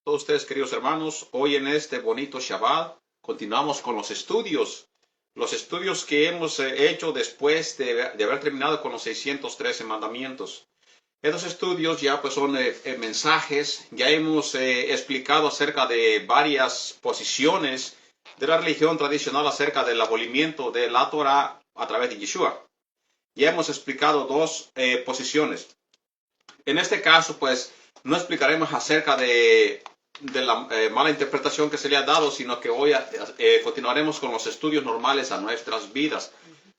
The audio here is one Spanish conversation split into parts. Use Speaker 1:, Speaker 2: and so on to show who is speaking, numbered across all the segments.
Speaker 1: Todos ustedes, queridos hermanos, hoy en este bonito Shabbat continuamos con los estudios que hemos hecho después de haber terminado con los 613 mandamientos. Estos estudios ya pues son mensajes, ya hemos explicado acerca de varias posiciones de la religión tradicional acerca del abolimiento de la Torah a través de Yeshua. Ya hemos explicado dos posiciones. En este caso pues no explicaremos acerca de la mala interpretación que se le ha dado, sino que hoy continuaremos con los estudios normales a nuestras vidas,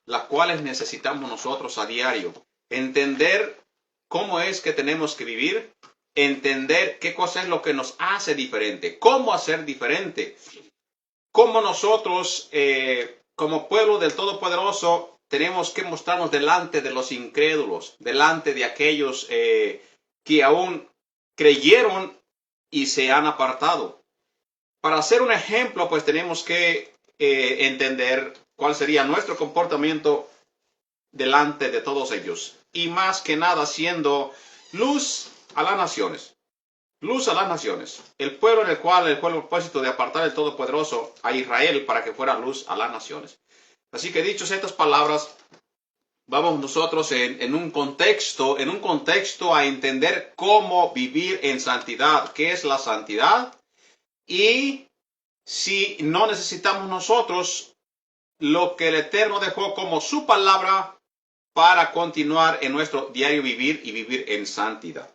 Speaker 1: las cuales necesitamos nosotros a diario. Entender cómo es que tenemos que vivir, entender qué cosa es lo que nos hace diferente, cómo hacer diferente, cómo nosotros, como pueblo del Todopoderoso, tenemos que mostrarnos delante de los incrédulos, delante de aquellos que aún creyeron y se han apartado. Para hacer un ejemplo, pues tenemos que entender cuál sería nuestro comportamiento delante de todos ellos. Y más que nada siendo luz a las naciones. Luz a las naciones. El pueblo en el cual el propósito de apartar el Todopoderoso a Israel para que fuera luz a las naciones. Así que dichos estas palabras, vamos nosotros en un contexto a entender cómo vivir en santidad, qué es la santidad y si no necesitamos nosotros lo que el Eterno dejó como su palabra para continuar en nuestro diario vivir y vivir en santidad.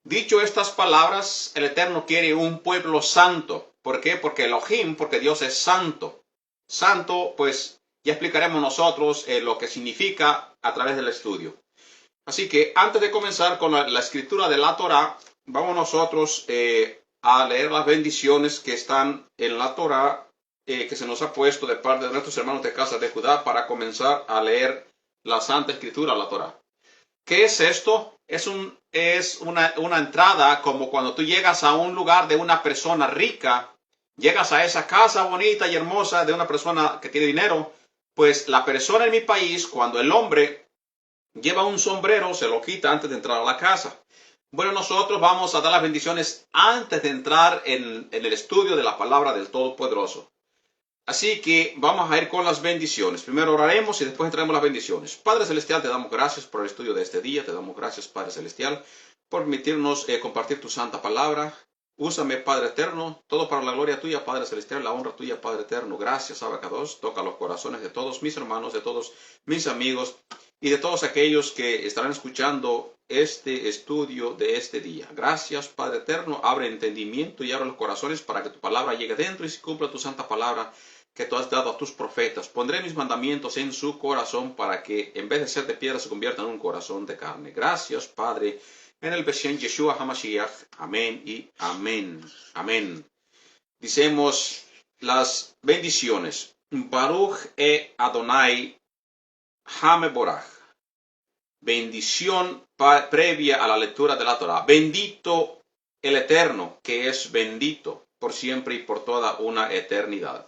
Speaker 1: Dicho estas palabras, el Eterno quiere un pueblo santo. ¿Por qué? Porque Elohim, porque Dios es santo. Santo, pues ya explicaremos nosotros lo que significa a través del estudio. Así que antes de comenzar con la escritura de la Torah, vamos nosotros a leer las bendiciones que están en la Torah, que se nos ha puesto de parte de nuestros hermanos de casa de Judá para comenzar a leer la Santa Escritura, la Torah. ¿Qué es esto? Es una entrada como cuando tú llegas a un lugar de una persona rica, llegas a esa casa bonita y hermosa de una persona que tiene dinero, pues la persona en mi país, cuando el hombre lleva un sombrero, se lo quita antes de entrar a la casa. Bueno, nosotros vamos a dar las bendiciones antes de entrar en el estudio de la palabra del Todopoderoso. Así que vamos a ir con las bendiciones. Primero oraremos y después entraremos las bendiciones. Padre Celestial, te damos gracias por el estudio de este día. Te damos gracias, Padre Celestial, por permitirnos compartir tu santa palabra. Úsame, Padre Eterno, todo para la gloria tuya, Padre Celestial, la honra tuya, Padre Eterno. Gracias, Abacados. Toca los corazones de todos mis hermanos, de todos mis amigos y de todos aquellos que estarán escuchando este estudio de este día. Gracias, Padre Eterno. Abre entendimiento y abre los corazones para que tu palabra llegue dentro y se cumpla tu santa palabra que tú has dado a tus profetas. Pondré mis mandamientos en su corazón para que en vez de ser de piedra se conviertan en un corazón de carne. Gracias, Padre, en el Beshem Yeshua HaMashiach. Amén y amén. Amén. Dicemos las bendiciones. Baruch Adonai Hameborach. Bendición previa a la lectura de la Torah. Bendito el Eterno, que es bendito por siempre y por toda una eternidad.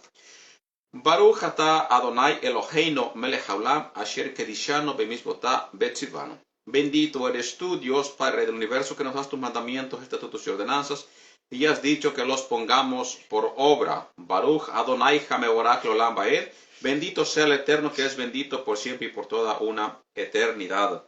Speaker 1: Baruch atah Adonai Eloheinu melech haolam asher kedishanu bemizvotah betzivanu. Bendito eres tú, Dios, Padre del universo, que nos das tus mandamientos, estatutos y ordenanzas, y has dicho que los pongamos por obra. Baruch Adonai Hameborach Leolam Vaed. Bendito sea el Eterno, que es bendito por siempre y por toda una eternidad.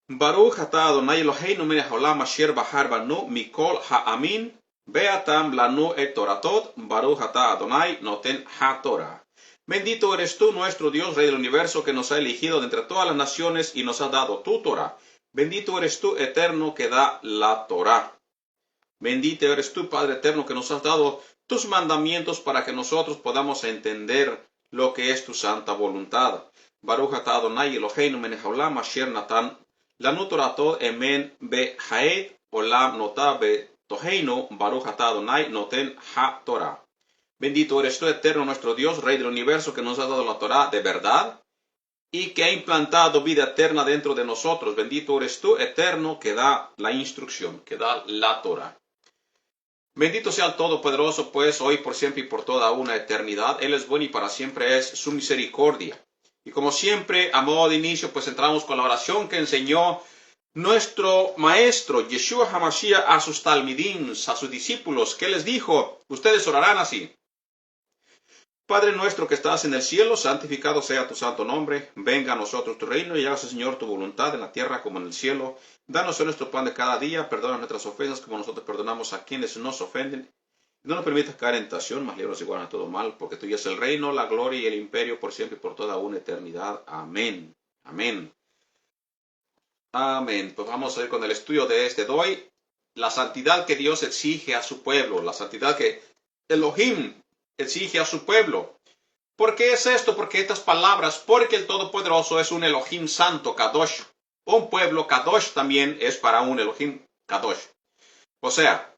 Speaker 1: Baruch atah Adonai Eloheinu melech haolam asher bahar banu mikol ha'amin. Beatam lanu et toratot, Baruch atah Adonai noten ha-Torah. Bendito eres tú, nuestro Dios, Rey del universo, que nos ha elegido de entre todas las naciones y nos ha dado tu Torah. Bendito eres tú, Eterno, que da la Torah. Bendito eres tú, Padre Eterno, que nos has dado tus mandamientos para que nosotros podamos entender lo que es tu santa voluntad. Baruch atah Adonai Eloheinu melech haolam asher natan lanu toratot emen behaed olam notah Toheinu, Baruch atah Adonai noten ha-Torah. Bendito eres tú, Eterno, nuestro Dios, Rey del universo, que nos ha dado la Torah de verdad y que ha implantado vida eterna dentro de nosotros. Bendito eres tú, Eterno, que da la instrucción, que da la Torah. Bendito sea el Todopoderoso, pues hoy, por siempre y por toda una eternidad. Él es bueno y para siempre es su misericordia. Y como siempre, a modo de inicio, pues entramos con la oración que enseñó nuestro maestro Yeshua HaMashiach a sus talmidins, a sus discípulos, ¿qué les dijo? Ustedes orarán así. Padre nuestro que estás en el cielo, santificado sea tu santo nombre. Venga a nosotros tu reino y hágase, Señor, tu voluntad en la tierra como en el cielo. Danos hoy nuestro pan de cada día. Perdona nuestras ofensas como nosotros perdonamos a quienes nos ofenden. No nos permitas caer en tentación, mas líbranos igual a todo mal, porque tuyo es el reino, la gloria y el imperio por siempre y por toda una eternidad. Amén. Amén. Amén. Pues vamos a ir con el estudio de este de hoy. La santidad que Dios exige a su pueblo. La santidad que Elohim exige a su pueblo. ¿Por qué es esto? Porque estas palabras, porque el Todopoderoso es un Elohim santo, Kadosh. Un pueblo Kadosh también es para un Elohim Kadosh. O sea,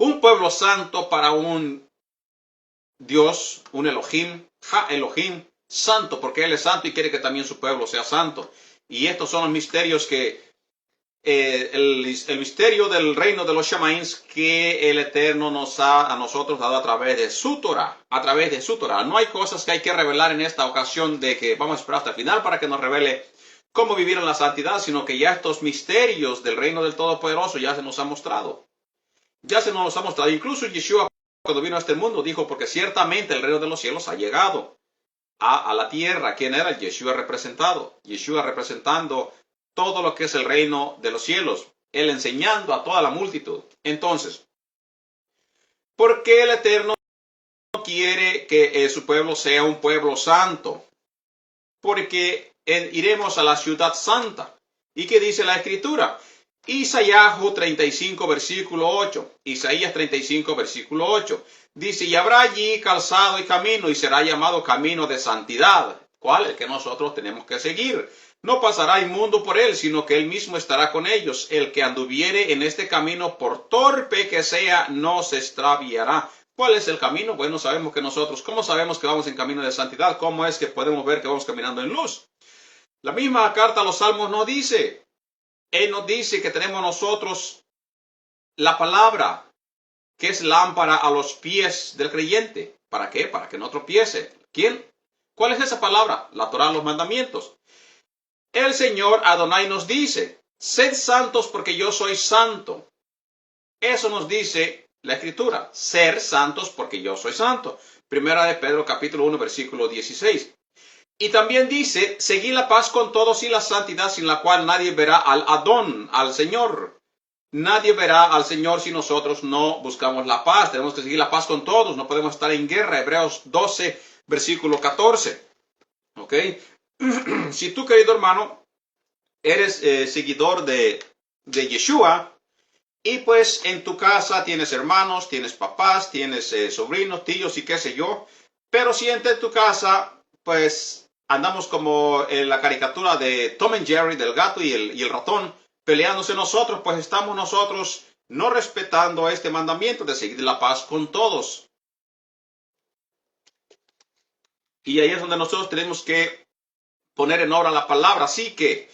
Speaker 1: un pueblo santo para un Dios, un Elohim, Ha Elohim, santo, porque Él es santo y quiere que también su pueblo sea santo. Y estos son los misterios que el misterio del reino de los Shamaíns que el Eterno nos ha a nosotros dado a través de su Torah. A través de su Torah. No hay cosas que hay que revelar en esta ocasión de que vamos a esperar hasta el final para que nos revele cómo vivir en la santidad, sino que ya estos misterios del reino del Todopoderoso ya se nos han mostrado. Ya se nos ha mostrado. Incluso Yeshua, cuando vino a este mundo, dijo, porque ciertamente el reino de los cielos ha llegado a la tierra. ¿Quién era? Yeshua representado. Yeshua representando todo lo que es el reino de los cielos. Él enseñando a toda la multitud. Entonces, ¿por qué el Eterno quiere que su pueblo sea un pueblo santo? Porque iremos a la ciudad santa. ¿Y qué dice la Escritura? Isaías 35, versículo 8. Isaías 35, versículo 8. Dice, y habrá allí calzado y camino, y será llamado camino de santidad. ¿Cuál? El que nosotros tenemos que seguir. No pasará inmundo por él, sino que él mismo estará con ellos. El que anduviere en este camino, por torpe que sea, no se extraviará. ¿Cuál es el camino? Bueno, sabemos que nosotros, ¿cómo sabemos que vamos en camino de santidad? ¿Cómo es que podemos ver que vamos caminando en luz? La misma carta a los Salmos nos dice, Él nos dice que tenemos nosotros la palabra, que es lámpara a los pies del creyente. ¿Para qué? Para que no tropiece. ¿Quién? ¿Cuál es esa palabra? La Torah, los mandamientos. El Señor Adonai nos dice, sed santos porque yo soy santo. Eso nos dice la Escritura, ser santos porque yo soy santo. Primera de Pedro capítulo 1 versículo 16. Y también dice, seguid la paz con todos y la santidad sin la cual nadie verá al Adón, al Señor. Nadie verá al Señor si nosotros no buscamos la paz. Tenemos que seguir la paz con todos, no podemos estar en guerra. Hebreos 12 versículo 14. ¿Ok? Si tú, querido hermano, eres seguidor de Yeshua, y pues en tu casa tienes hermanos, tienes papás, tienes sobrinos, tíos y qué sé yo, pero si en tu casa, pues andamos como en la caricatura de Tom and Jerry, del gato y el ratón, peleándose nosotros, pues estamos nosotros no respetando este mandamiento de seguir la paz con todos. Y ahí es donde nosotros tenemos que poner en obra la palabra. Así que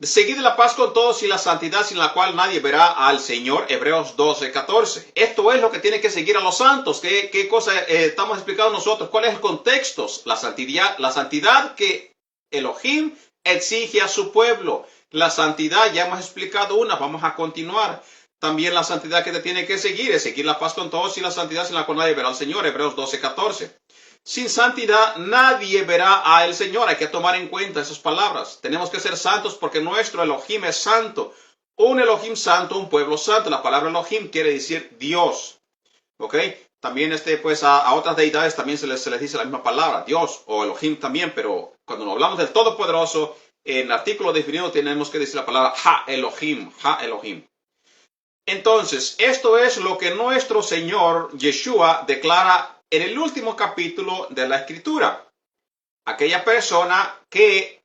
Speaker 1: seguid la paz con todos y la santidad sin la cual nadie verá al Señor. Hebreos 12, 14. Esto es lo que tiene que seguir a los santos. ¿Qué cosa estamos explicando nosotros? ¿Cuál es el contexto? La santidad que Elohim exige a su pueblo. La santidad, ya hemos explicado una, vamos a continuar. También la santidad que te tiene que seguir es seguir la paz con todos y la santidad sin la cual nadie verá al Señor. Hebreos 12, 14. Sin santidad nadie verá al Señor. Hay que tomar en cuenta esas palabras. Tenemos que ser santos porque nuestro Elohim es santo. Un Elohim santo, un pueblo santo. La palabra Elohim quiere decir Dios. ¿Ok? También pues a otras deidades también se les dice la misma palabra, Dios o Elohim también, pero cuando hablamos del Todopoderoso, en el artículo definido tenemos que decir la palabra Ha Elohim, Ha Elohim. Entonces, esto es lo que nuestro Señor Yeshua declara en el último capítulo de la Escritura. Aquella persona que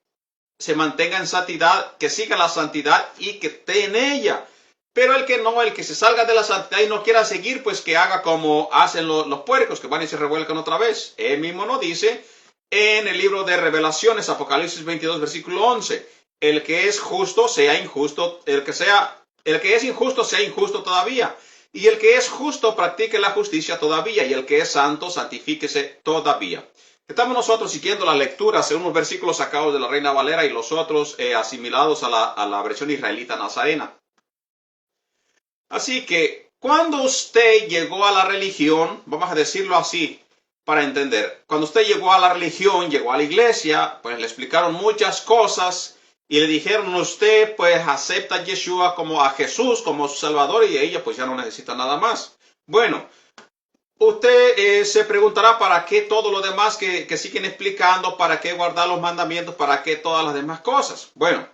Speaker 1: se mantenga en santidad, que siga la santidad y que esté en ella. Pero el que se salga de la santidad y no quiera seguir, pues que haga como hacen los puercos, que van y se revuelcan otra vez. Él mismo nos dice en el libro de Revelaciones, Apocalipsis 22, versículo 11. El que es justo sea injusto, el que es injusto sea injusto todavía. Y el que es justo practique la justicia todavía, y el que es santo santifíquese todavía. Estamos nosotros siguiendo la lectura según unos versículos sacados de la Reina Valera y los otros asimilados a la versión israelita nazarena. Así que cuando usted llegó a la religión, vamos a decirlo así para entender, cuando usted llegó a la religión, llegó a la iglesia, pues le explicaron muchas cosas y le dijeron a usted, pues acepta a Yeshua como a Jesús, como su Salvador, y ella pues ya no necesita nada más. Bueno, usted se preguntará para qué todo lo demás que siguen explicando, para qué guardar los mandamientos, para qué todas las demás cosas. Bueno,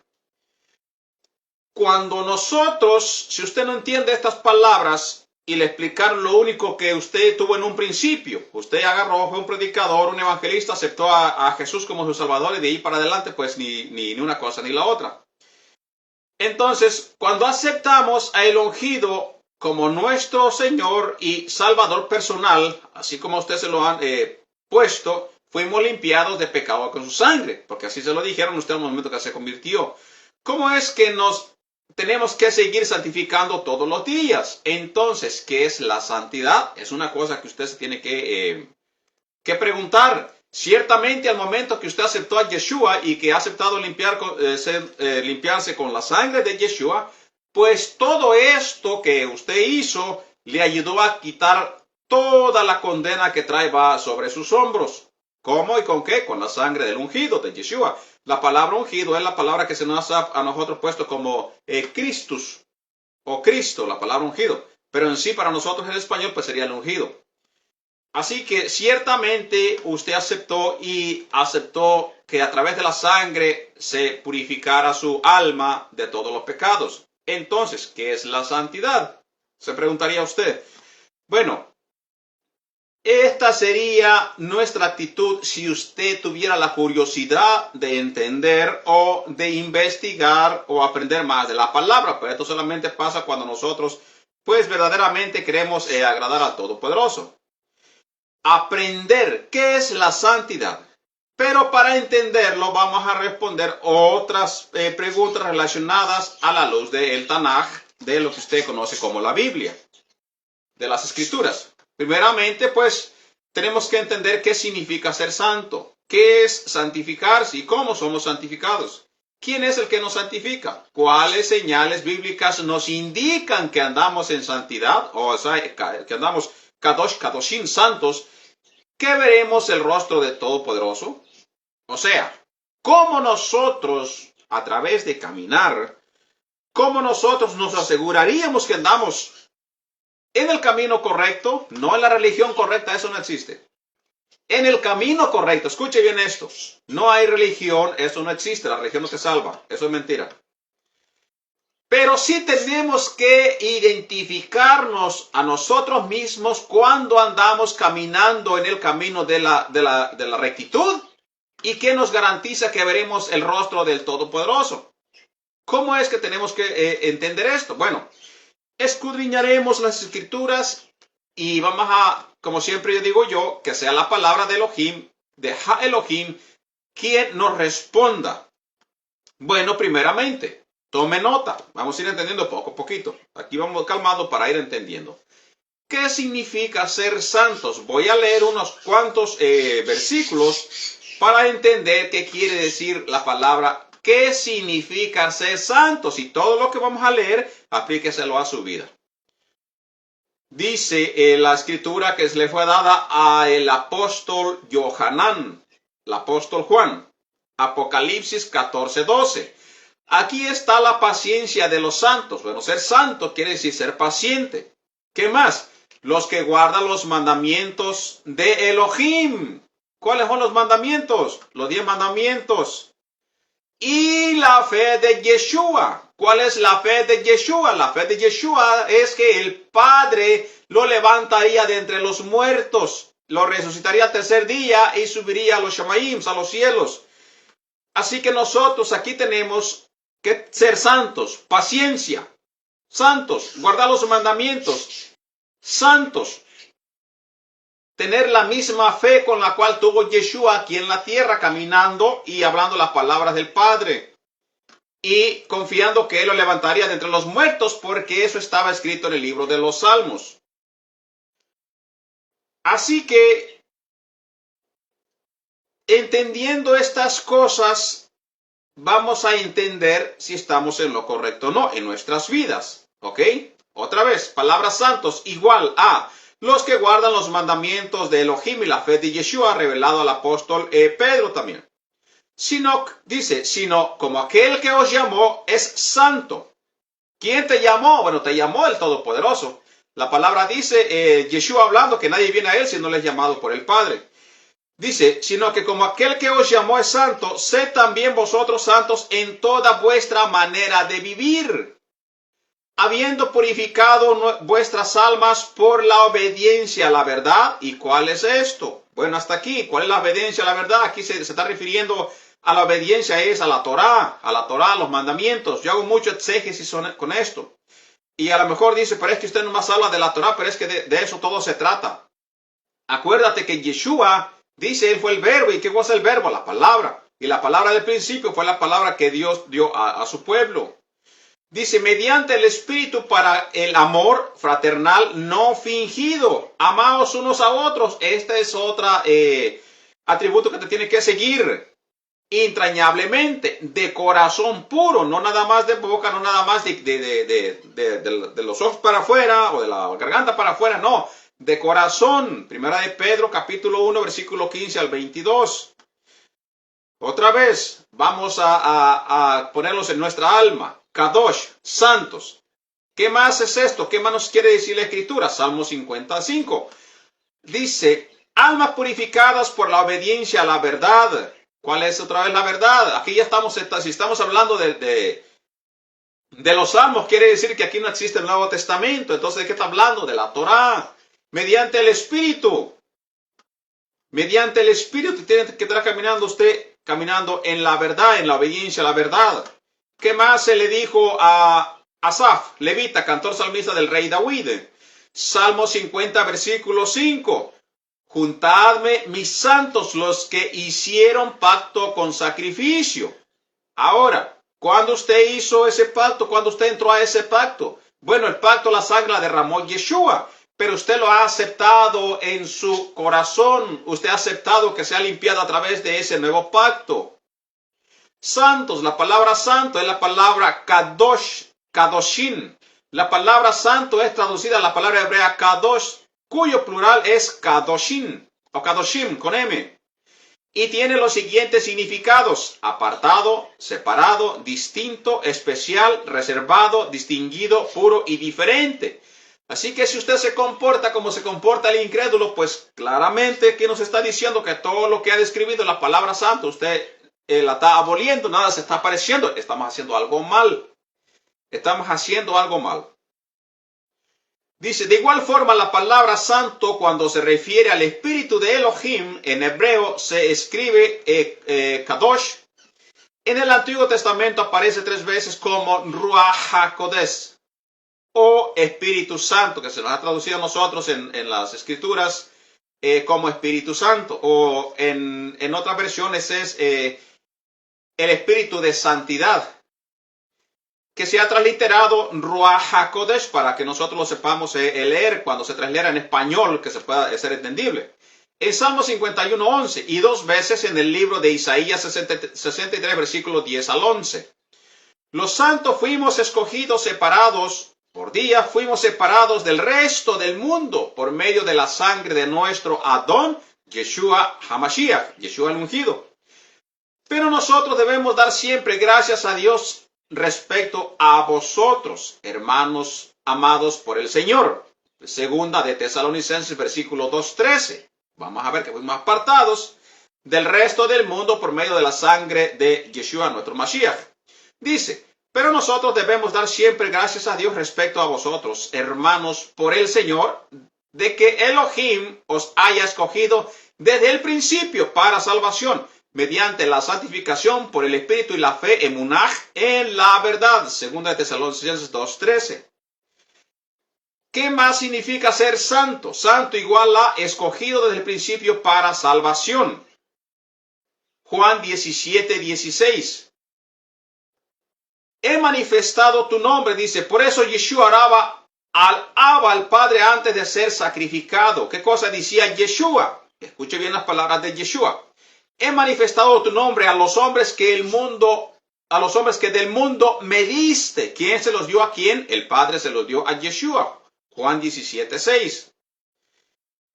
Speaker 1: cuando nosotros, si usted no entiende estas palabras y le explicaron lo único que usted tuvo en un principio, usted agarró, fue un predicador, un evangelista, aceptó a Jesús como su Salvador y de ahí para adelante pues ni una cosa ni la otra. Entonces, cuando aceptamos a el ungido como nuestro Señor y Salvador personal, así como usted se lo han puesto, fuimos limpiados de pecado con su sangre, porque así se lo dijeron usted en el momento que se convirtió. ¿Cómo es que nos tenemos que seguir santificando todos los días? Entonces, ¿qué es la santidad? Es una cosa que usted se tiene que preguntar. Ciertamente al momento que usted aceptó a Yeshua y que ha aceptado limpiarse con la sangre de Yeshua, pues todo esto que usted hizo le ayudó a quitar toda la condena que trae sobre sus hombros. ¿Cómo y con qué? Con la sangre del ungido de Yeshua. La palabra ungido es la palabra que se nos ha a nosotros puesto como Christus o Cristo, la palabra ungido. Pero en sí para nosotros en español pues sería el ungido. Así que ciertamente usted aceptó que a través de la sangre se purificara su alma de todos los pecados. Entonces, ¿qué es la santidad? Se preguntaría usted. Bueno, esta sería nuestra actitud si usted tuviera la curiosidad de entender o de investigar o aprender más de la palabra. Pero esto solamente pasa cuando nosotros, pues verdaderamente queremos agradar al Todopoderoso. Aprender qué es la santidad. Pero para entenderlo vamos a responder otras preguntas relacionadas a la luz del Tanaj, de lo que usted conoce como la Biblia, de las Escrituras. Primeramente, pues, tenemos que entender qué significa ser santo, qué es santificarse y cómo somos santificados. ¿Quién es el que nos santifica? ¿Cuáles señales bíblicas nos indican que andamos en santidad? O sea, que andamos Kadosh, Kadoshim, santos, que veremos el rostro del Todopoderoso. O sea, cómo nosotros, a través de caminar, cómo nosotros nos aseguraríamos que andamos en el camino correcto, no en la religión correcta, eso no existe. En el camino correcto, escuche bien esto, no hay religión, eso no existe, la religión no te salva, eso es mentira. Pero sí tenemos que identificarnos a nosotros mismos cuando andamos caminando en el camino de la rectitud y que nos garantiza que veremos el rostro del Todopoderoso. ¿Cómo es que tenemos que entender esto? Bueno, escudriñaremos las Escrituras y vamos a, como siempre digo yo, que sea la palabra de Elohim, de Ha Elohim, quien nos responda. Bueno, primeramente, tome nota. Vamos a ir entendiendo poco a poquito. Aquí vamos calmando para ir entendiendo. ¿Qué significa ser santos? Voy a leer unos cuantos versículos para entender qué quiere decir la palabra. ¿Qué significa ser santos? Y todo lo que vamos a leer, aplíqueselo a su vida. Dice la escritura que le fue dada al apóstol Yohanan, el apóstol Juan. Apocalipsis 14:12. Aquí está la paciencia de los santos. Bueno, ser santo quiere decir ser paciente. ¿Qué más? Los que guardan los mandamientos de Elohim. ¿Cuáles son los mandamientos? Los 10 mandamientos. Y la fe de Yeshua. ¿Cuál es la fe de Yeshua? La fe de Yeshua es que el Padre lo levantaría de entre los muertos, lo resucitaría al tercer día y subiría a los Shamaim, a los cielos. Así que nosotros aquí tenemos que ser santos, paciencia, santos, guardar los mandamientos, santos, tener la misma fe con la cual tuvo Yeshua aquí en la tierra, caminando y hablando las palabras del Padre. Y confiando que Él lo levantaría de entre los muertos, porque eso estaba escrito en el libro de los Salmos. Así que entendiendo estas cosas, vamos a entender si estamos en lo correcto o no en nuestras vidas. ¿Ok? Otra vez, palabras santos igual a los que guardan los mandamientos de Elohim y la fe de Yeshua, revelado al apóstol Pedro también. Sino como aquel que os llamó es santo. ¿Quién te llamó? Bueno, te llamó el Todopoderoso. La palabra dice, Yeshua hablando, que nadie viene a él si no le es llamado por el Padre. Dice, sino que como aquel que os llamó es santo, sed también vosotros santos en toda vuestra manera de vivir, habiendo purificado vuestras almas por la obediencia a la verdad. ¿Y cuál es esto? Bueno, hasta aquí. ¿Cuál es la obediencia a la verdad? Aquí se está refiriendo a la obediencia es a la Torá, a los mandamientos. Yo hago mucho exégesis con esto. Y a lo mejor dice, pero es que usted nomás habla de la Torá, pero es que de eso todo se trata. Acuérdate que Yeshua dice, él fue el verbo. ¿Y qué fue el verbo? La palabra. Y la palabra del principio fue la palabra que Dios dio a su pueblo. Dice, mediante el Espíritu para el amor fraternal no fingido. Amaos unos a otros. Este es otro atributo que te tiene que seguir. Entrañablemente, de corazón puro, no nada más de boca, no nada más de los ojos para afuera o de la garganta para afuera, no, de corazón. Primera de Pedro, capítulo 1, versículo 15 al 22. Otra vez, vamos a ponerlos en nuestra alma. Kadosh, santos. ¿Qué más es esto? ¿Qué más nos quiere decir la Escritura? Salmo 55. Dice, almas purificadas por la obediencia a la verdad. ¿Cuál es otra vez la verdad? Aquí ya estamos, si estamos hablando de los salmos, quiere decir que aquí no existe el Nuevo Testamento. Entonces, ¿de qué está hablando? De la Torá. Mediante el Espíritu. Mediante el Espíritu tiene que estar caminando en la verdad, en la obediencia a la verdad. ¿Qué más se le dijo a Asaf, levita, cantor salmista del rey David? Salmo 50, versículo 5. Juntadme mis santos, los que hicieron pacto con sacrificio. Ahora, ¿cuándo usted hizo ese pacto? ¿Cuándo usted entró a ese pacto? Bueno, el pacto, la sangre la derramó Yeshua, pero usted lo ha aceptado en su corazón. Usted ha aceptado que sea limpiado a través de ese nuevo pacto. Santos, la palabra santo es la palabra kadosh, kadoshin. La palabra santo es traducida a la palabra hebrea kadosh, cuyo plural es kadoshin o kadoshim con M. Y tiene los siguientes significados: apartado, separado, distinto, especial, reservado, distinguido, puro y diferente. Así que si usted se comporta como se comporta el incrédulo, pues claramente que nos está diciendo que todo lo que ha descrito la palabra santo, usted la está aboliendo, nada se está pareciendo. Estamos haciendo algo mal. Estamos haciendo algo mal. Dice, de igual forma la palabra santo, cuando se refiere al espíritu de Elohim, en hebreo se escribe Kadosh. En el Antiguo Testamento aparece 3 veces como Ruach HaKodesh, o Espíritu Santo, que se nos ha traducido a nosotros en las Escrituras como Espíritu Santo. O en otras versiones es el Espíritu de Santidad, que se ha transliterado Ruach HaKodesh, para que nosotros lo sepamos leer cuando se traslitera en español, que se pueda ser entendible. En Salmo 51, 11 y 2 veces en el libro de Isaías 63, versículos 10 al 11. Los santos fuimos escogidos, separados por día, fuimos separados del resto del mundo por medio de la sangre de nuestro Adón, Yeshua HaMashiach, Yeshua el ungido. Pero nosotros debemos dar siempre gracias a Dios respecto a vosotros, hermanos amados por el Señor. Segunda de Tesalonicenses, versículo 2:13. Vamos a ver que fuimos apartados del resto del mundo por medio de la sangre de Yeshua, nuestro Mashiach. Dice, pero nosotros debemos dar siempre gracias a Dios respecto a vosotros, hermanos por el Señor, de que Elohim os haya escogido desde el principio para salvación, mediante la santificación por el Espíritu y la fe, emunaj, en la verdad. Segunda de Tesalonicenses 2:13. ¿Qué más significa ser santo? Santo igual a escogido desde el principio para salvación. Juan 17:16. He manifestado tu nombre, dice. Por eso Yeshua alaba al Padre antes de ser sacrificado. ¿Qué cosa decía Yeshua? Escuche bien las palabras de Yeshua. he manifestado tu nombre a los hombres que del mundo me diste. ¿Quién se los dio a quién? El Padre se los dio a Yeshua. Juan 17:6.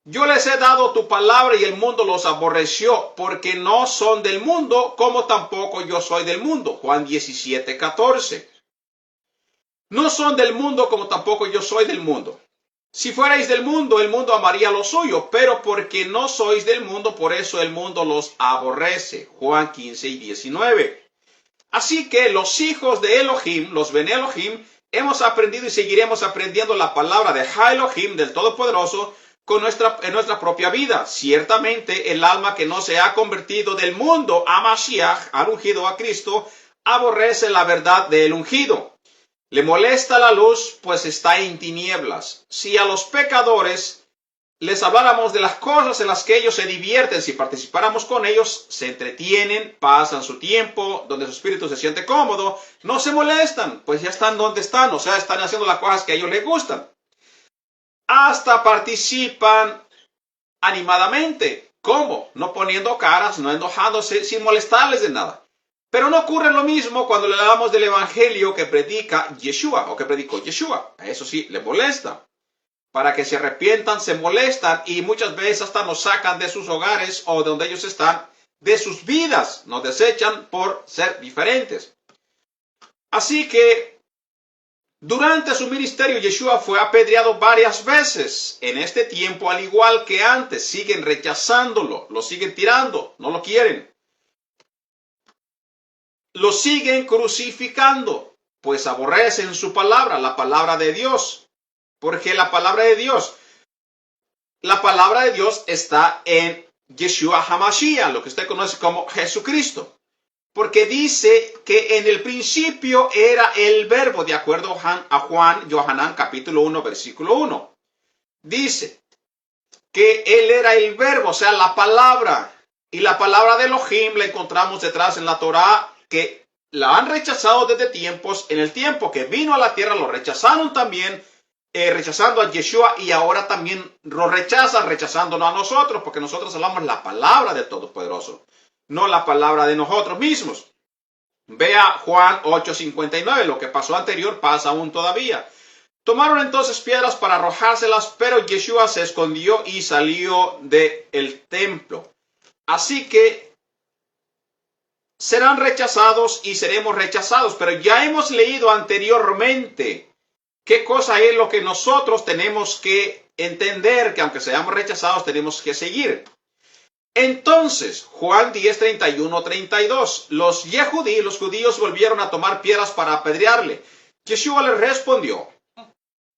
Speaker 1: Yo les he dado tu palabra y el mundo los aborreció, porque no son del mundo, como tampoco yo soy del mundo. Juan 17:14. No son del mundo, como tampoco yo soy del mundo. Si fuerais del mundo, el mundo amaría lo suyo, pero porque no sois del mundo, por eso el mundo los aborrece. Juan 15:19. Así que los hijos de Elohim, los Ben Elohim, hemos aprendido y seguiremos aprendiendo la palabra de Ha Elohim, del Todopoderoso, en nuestra propia vida. Ciertamente el alma que no se ha convertido del mundo a Mashiach, al ungido, a Cristo, aborrece la verdad del ungido. Le molesta la luz, pues está en tinieblas. Si a los pecadores les habláramos de las cosas en las que ellos se divierten, si participáramos con ellos, se entretienen, pasan su tiempo, donde su espíritu se siente cómodo, no se molestan, pues ya están donde están, o sea, están haciendo las cosas que a ellos les gustan. Hasta participan animadamente. ¿Cómo? No poniendo caras, no enojándose, sin molestarles de nada. Pero no ocurre lo mismo cuando le hablamos del evangelio que predica Yeshua o que predicó Yeshua. A eso sí, le molesta. Para que se arrepientan, se molestan y muchas veces hasta nos sacan de sus hogares o de donde ellos están, de sus vidas. Nos desechan por ser diferentes. Así que durante su ministerio, Yeshua fue apedreado varias veces. En este tiempo, al igual que antes, siguen rechazándolo, lo siguen tirando, no lo quieren. Lo siguen crucificando, pues aborrecen su palabra, la palabra de Dios. Porque la palabra de Dios está en Yeshua HaMashiach, lo que usted conoce como Jesucristo. Porque dice que en el principio era el verbo, de acuerdo a Juan, Yohanan, capítulo 1, versículo 1. Dice que él era el verbo, o sea, la palabra. Y la palabra de Elohim la encontramos detrás en la Torá, que la han rechazado desde tiempos. En el tiempo que vino a la tierra lo rechazaron también, rechazando a Yeshua, y ahora también lo rechazan, rechazándonos a nosotros, porque nosotros hablamos la palabra del Todopoderoso, no la palabra de nosotros mismos. Vea Juan 8:59, lo que pasó anterior pasa aún todavía. Tomaron entonces piedras para arrojárselas, pero Yeshua se escondió y salió del templo. Así que serán rechazados y seremos rechazados, pero ya hemos leído anteriormente qué cosa es lo que nosotros tenemos que entender, que aunque seamos rechazados tenemos que seguir. Entonces, Juan 10:31-32, los judíos volvieron a tomar piedras para apedrearle. Yeshua les respondió: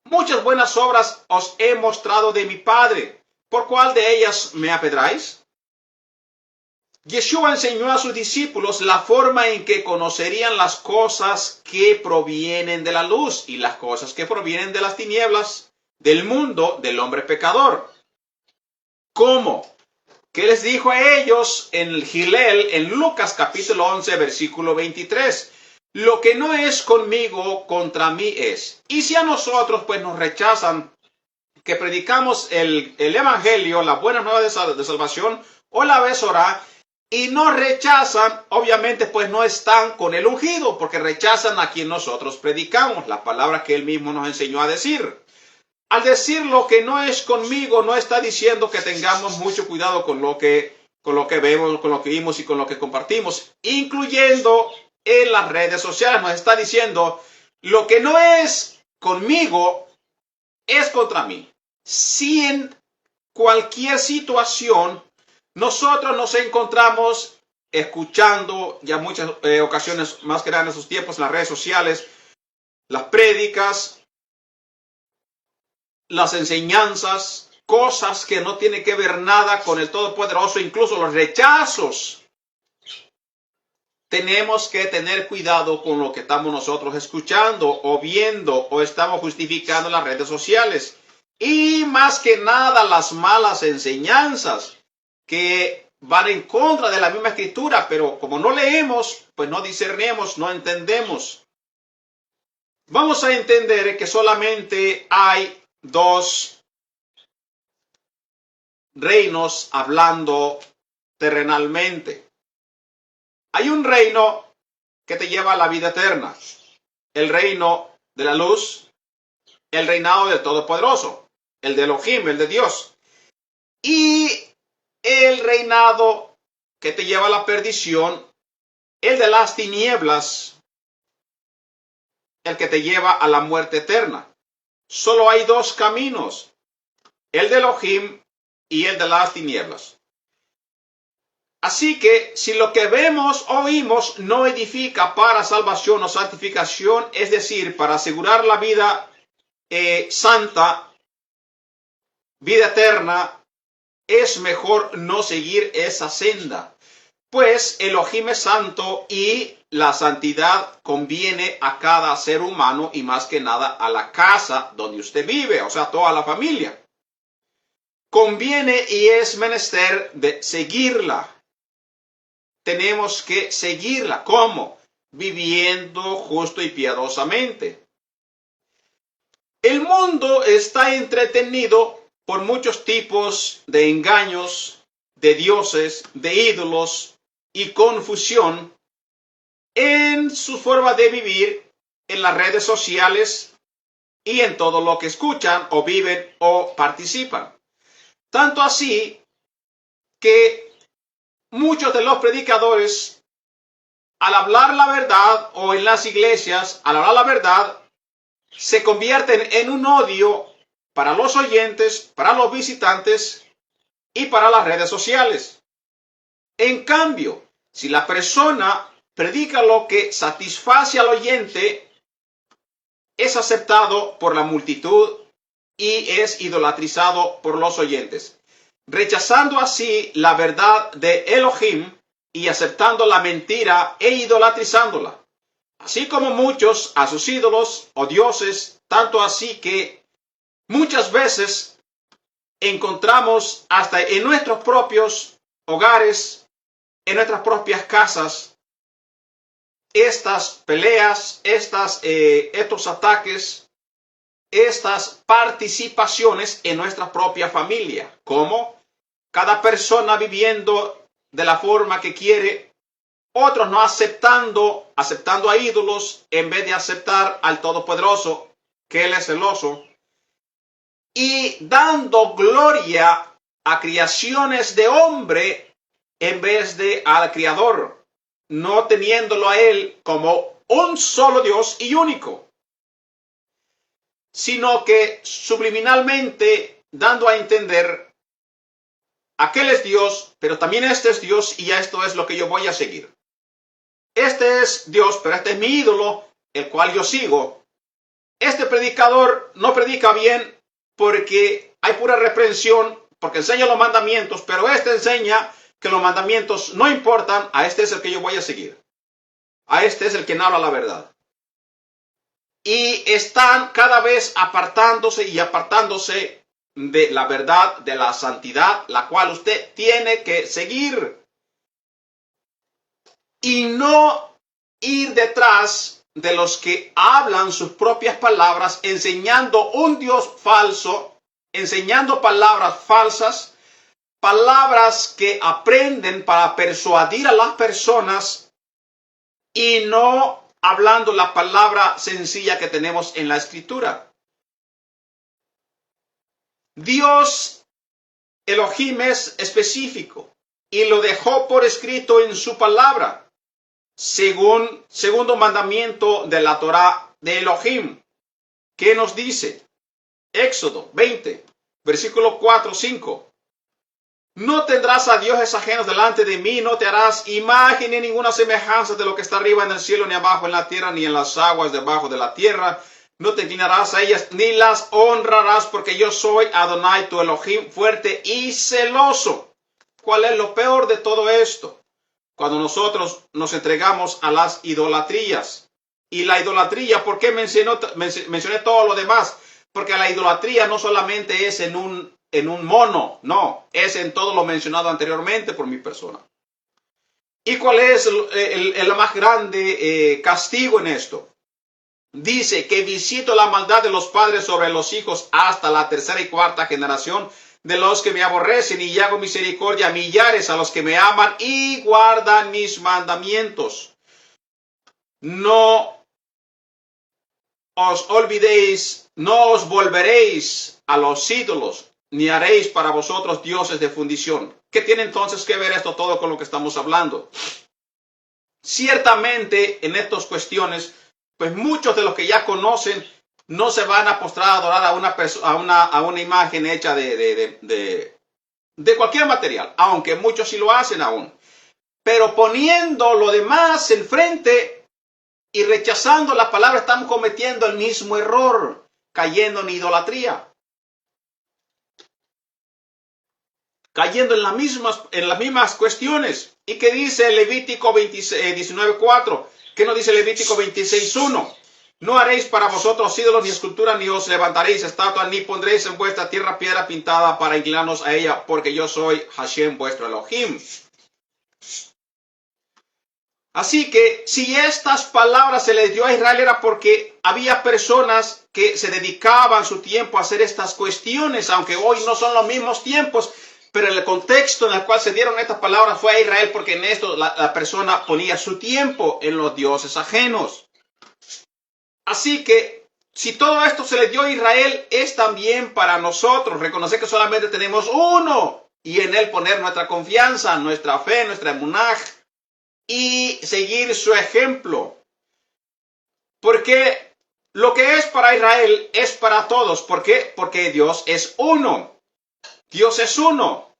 Speaker 1: muchas buenas obras os he mostrado de mi Padre, ¿por cuál de ellas me apedráis? Yeshua enseñó a sus discípulos la forma en que conocerían las cosas que provienen de la luz y las cosas que provienen de las tinieblas, del mundo, del hombre pecador. ¿Cómo? ¿Qué les dijo a ellos en el Gilel, en Lucas capítulo 11, versículo 23? Lo que no es conmigo, contra mí es. Y si a nosotros pues nos rechazan, que predicamos el evangelio, la buena nueva de salvación, o la Besorá, y nos rechazan, obviamente pues no están con el ungido, porque rechazan a quien nosotros predicamos, la palabra que él mismo nos enseñó a decir. Al decir lo que no es conmigo, no está diciendo que tengamos mucho cuidado con lo que vemos, con lo que vimos y con lo que compartimos, incluyendo en las redes sociales. Nos está diciendo, lo que no es conmigo es contra mí. Si en cualquier situación nosotros nos encontramos escuchando, ya muchas ocasiones, más que nada en esos tiempos, en las redes sociales, las prédicas, las enseñanzas, cosas que no tienen que ver nada con el Todopoderoso, incluso los rechazos. Tenemos que tener cuidado con lo que estamos nosotros escuchando o viendo o estamos justificando en las redes sociales. Y más que nada las malas enseñanzas que van en contra de la misma escritura, pero como no leemos, pues no discernimos, no entendemos. Vamos a entender que solamente hay dos reinos hablando terrenalmente. Hay un reino que te lleva a la vida eterna, el reino de la luz, el reinado del Todopoderoso, el de Elohim, el de Dios, y el reinado que te lleva a la perdición, el de las tinieblas, el que te lleva a la muerte eterna. Solo hay dos caminos, el de Elohim y el de las tinieblas. Así que si lo que vemos o oímos no edifica para salvación o santificación, es decir, para asegurar la vida santa, vida eterna, es mejor no seguir esa senda. Pues Elohim es santo y la santidad conviene a cada ser humano y más que nada a la casa donde usted vive, o sea, toda la familia. Conviene y es menester de seguirla. Tenemos que seguirla. ¿Cómo? Viviendo justo y piadosamente. El mundo está entretenido por muchos tipos de engaños, de dioses, de ídolos y confusión en su forma de vivir en las redes sociales y en todo lo que escuchan o viven o participan. Tanto así que muchos de los predicadores, al hablar la verdad, o en las iglesias, al hablar la verdad, se convierten en un odio para los oyentes, para los visitantes y para las redes sociales. En cambio, si la persona predica lo que satisface al oyente, es aceptado por la multitud y es idolatrizado por los oyentes, rechazando así la verdad de Elohim y aceptando la mentira e idolatrizándola, así como muchos a sus ídolos o dioses, tanto así que muchas veces encontramos hasta en nuestros propios hogares, en nuestras propias casas, estas peleas, estos ataques, estas participaciones en nuestra propia familia. ¿Cómo? Cada persona viviendo de la forma que quiere, otros no aceptando a ídolos en vez de aceptar al Todopoderoso, que Él es celoso, y dando gloria a creaciones de hombre en vez de al Creador, no teniéndolo a Él como un solo Dios y único, sino que subliminalmente dando a entender: aquel es Dios, pero también este es Dios y esto es lo que yo voy a seguir. Este es Dios, pero este es mi ídolo, el cual yo sigo. Este predicador no predica bien porque hay pura reprensión, porque enseña los mandamientos, pero este enseña que los mandamientos no importan. A este es el que yo voy a seguir. A este es el que habla la verdad. Y están cada vez apartándose y apartándose de la verdad, de la santidad, la cual usted tiene que seguir. Y no ir detrás de los que hablan sus propias palabras, enseñando un Dios falso, enseñando palabras falsas, palabras que aprenden para persuadir a las personas y no hablando la palabra sencilla que tenemos en la Escritura. Dios, Elohim, es específico y lo dejó por escrito en su palabra, según segundo mandamiento de la Torá de Elohim. ¿Qué nos dice? Éxodo 20, versículo 4-5. No tendrás a dioses ajenos delante de mí, no te harás imagen ni ninguna semejanza de lo que está arriba en el cielo, ni abajo en la tierra, ni en las aguas debajo de la tierra. No te inclinarás a ellas, ni las honrarás, porque yo soy Adonai, tu Elohim, fuerte y celoso. ¿Cuál es lo peor de todo esto? Cuando nosotros nos entregamos a las idolatrías. Y la idolatría, ¿por qué mencioné todo lo demás? Porque la idolatría no solamente es en un mono, no, es en todo lo mencionado anteriormente por mi persona. ¿Y cuál es el más grande castigo en esto? Dice que visito la maldad de los padres sobre los hijos hasta la tercera y cuarta generación de los que me aborrecen y hago misericordia a millares a los que me aman y guardan mis mandamientos. No os olvidéis, no os volveréis a los ídolos, ni haréis para vosotros dioses de fundición. ¿Qué tiene entonces que ver esto todo con lo que estamos hablando? Ciertamente en estas cuestiones, pues muchos de los que ya conocen no se van a postrar a adorar a una imagen hecha de cualquier material, aunque muchos sí lo hacen aún. Pero poniendo lo demás enfrente y rechazando la palabra, están cometiendo el mismo error, cayendo en idolatría. Cayendo en las mismas cuestiones. ¿Y qué dice Levítico 19:4? ¿Qué nos dice Levítico 26:1? No haréis para vosotros ídolos ni esculturas, ni os levantaréis estatuas, ni pondréis en vuestra tierra piedra pintada para inclinarnos a ella, porque yo soy Hashem vuestro Elohim. Así que si estas palabras se les dio a Israel era porque había personas que se dedicaban su tiempo a hacer estas cuestiones, aunque hoy no son los mismos tiempos. Pero el contexto en el cual se dieron estas palabras fue a Israel, porque en esto la persona ponía su tiempo en los dioses ajenos. Así que si todo esto se le dio a Israel, es también para nosotros reconocer que solamente tenemos uno y en él poner nuestra confianza, nuestra fe, nuestra emunaj y seguir su ejemplo. Porque lo que es para Israel es para todos. ¿Por qué? Porque Dios es uno. Dios es uno.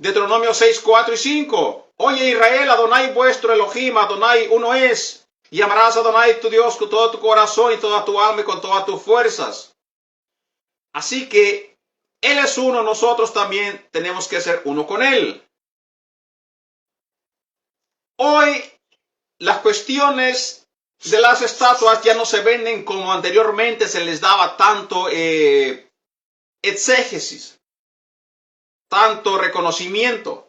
Speaker 1: Deuteronomio 6, 4 y 5. Oye Israel, Adonai vuestro Elohim, Adonai uno es. Y amarás a Adonai tu Dios con todo tu corazón y toda tu alma y con todas tus fuerzas. Así que Él es uno, nosotros también tenemos que ser uno con Él. Hoy las cuestiones de las estatuas ya no se venden como anteriormente se les daba tanto exégesis, tanto reconocimiento.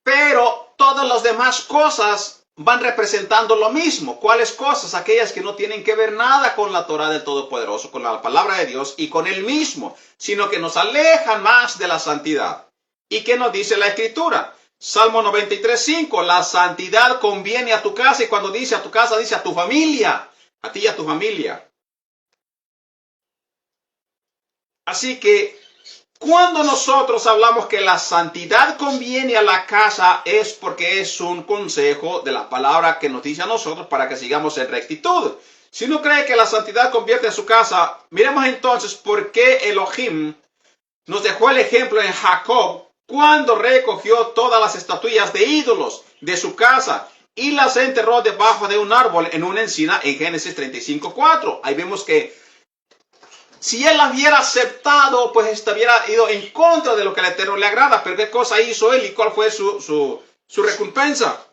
Speaker 1: Pero todas las demás cosas van representando lo mismo. ¿Cuáles cosas? Aquellas que no tienen que ver nada con la Torah del Todopoderoso, con la palabra de Dios y con Él mismo, sino que nos alejan más de la santidad. ¿Y qué nos dice la Escritura? Salmo 93, 5. La santidad conviene a tu casa, y cuando dice a tu casa, dice a tu familia, a ti y a tu familia. Así que cuando nosotros hablamos que la santidad conviene a la casa es porque es un consejo de la palabra que nos dice a nosotros para que sigamos en rectitud. Si uno cree que la santidad convierte a su casa, miremos entonces por qué Elohim nos dejó el ejemplo en Jacob cuando recogió todas las estatuillas de ídolos de su casa y las enterró debajo de un árbol en una encina en Génesis 35:4. Ahí vemos que si él la hubiera aceptado, pues hubiera ido en contra de lo que al Eterno le agrada. Pero ¿qué cosa hizo él y cuál fue su recompensa?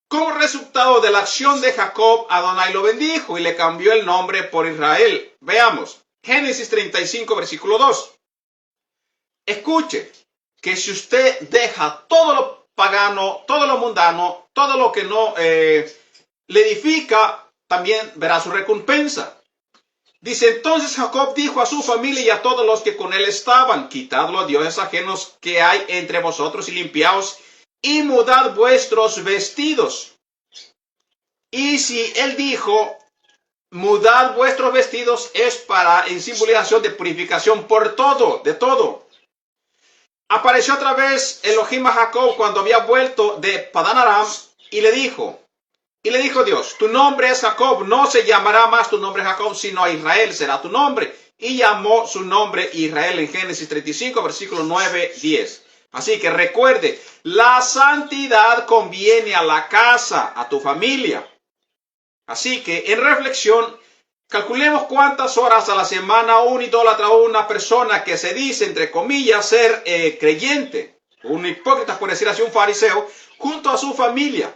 Speaker 1: Como resultado de la acción de Jacob, Adonai lo bendijo y le cambió el nombre por Israel. Veamos, Génesis 35, versículo 2. Escuche, que si usted deja todo lo pagano, todo lo mundano, todo lo que no le edifica, también verá su recompensa. Dice, entonces Jacob dijo a su familia y a todos los que con él estaban, quitad los dioses ajenos que hay entre vosotros y limpiaos y mudad vuestros vestidos. Y si él dijo, mudad vuestros vestidos, es en simbolización de purificación por todo, de todo. Apareció otra vez Elohim a Jacob cuando había vuelto de Padán Aram y le dijo Dios, tu nombre es Jacob, no se llamará más tu nombre Jacob, sino a Israel será tu nombre. Y llamó su nombre Israel en Génesis 35, versículos 9, 10. Así que recuerde, la santidad conviene a la casa, a tu familia. Así que en reflexión, calculemos cuántas horas a la semana un idólatra o una persona que se dice, entre comillas, ser creyente, un hipócrita, por decir así, un fariseo, junto a su familia.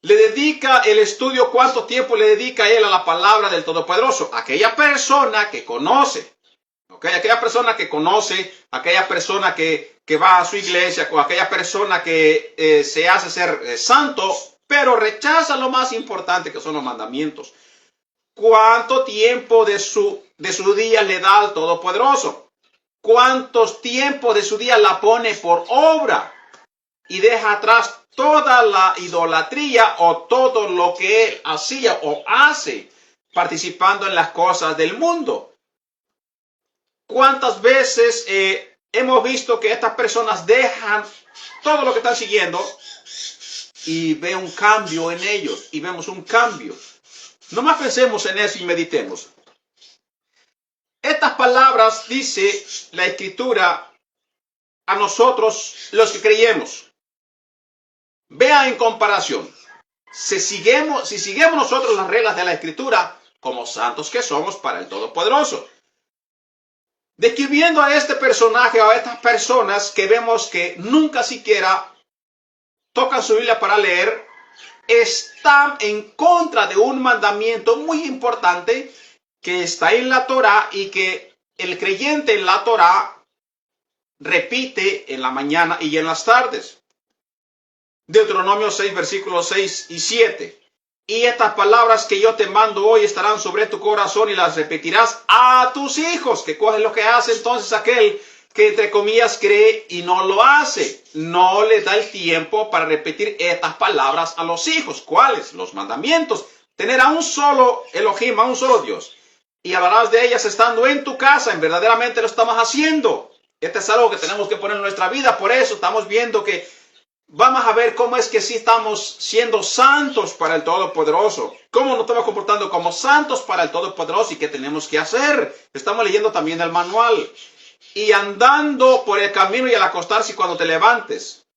Speaker 1: Le dedica el estudio, cuánto tiempo le dedica él a la palabra del Todopoderoso. Aquella persona que conoce, aquella persona que conoce, aquella persona que va a su iglesia, o aquella persona que se hace ser santo, pero rechaza lo más importante que son los mandamientos. ¿Cuánto tiempo de su de su día le da al Todopoderoso? ¿Cuántos tiempos de su día la pone por obra? Y deja atrás toda la idolatría o todo lo que él hacía o hace participando en las cosas del mundo. ¿Cuántas veces hemos visto que estas personas dejan todo lo que están siguiendo y ve un cambio en ellos? Y vemos un cambio. Nomás pensemos en eso y meditemos. Estas palabras dice la Escritura a nosotros los que creemos. Vea en comparación. Si seguimos nosotros las reglas de la Escritura, como santos que somos para el Todopoderoso. Describiendo a este personaje o a estas personas que vemos que nunca siquiera tocan su Biblia para leer, están en contra de un mandamiento muy importante que está en la Torá y que el creyente en la Torá repite en la mañana y en las tardes. Deuteronomio 6, versículos 6 y 7. Y estas palabras que yo te mando hoy estarán sobre tu corazón y las repetirás a tus hijos. Que coge lo que hace entonces aquel que entre comillas cree y no lo hace. No le da el tiempo para repetir estas palabras a los hijos. ¿Cuáles? Los mandamientos. Tener a un solo Elohim, a un solo Dios. Y hablarás de ellas estando en tu casa. En verdaderamente lo estamos haciendo. Este es algo que tenemos que poner en nuestra vida. Por eso estamos viendo que vamos a ver cómo es que sí estamos siendo santos para el Todopoderoso. Cómo nos estamos comportando como santos para el Todopoderoso y qué tenemos que hacer. Estamos leyendo también el manual. Y andando por el camino y al acostarse y cuando te levantes.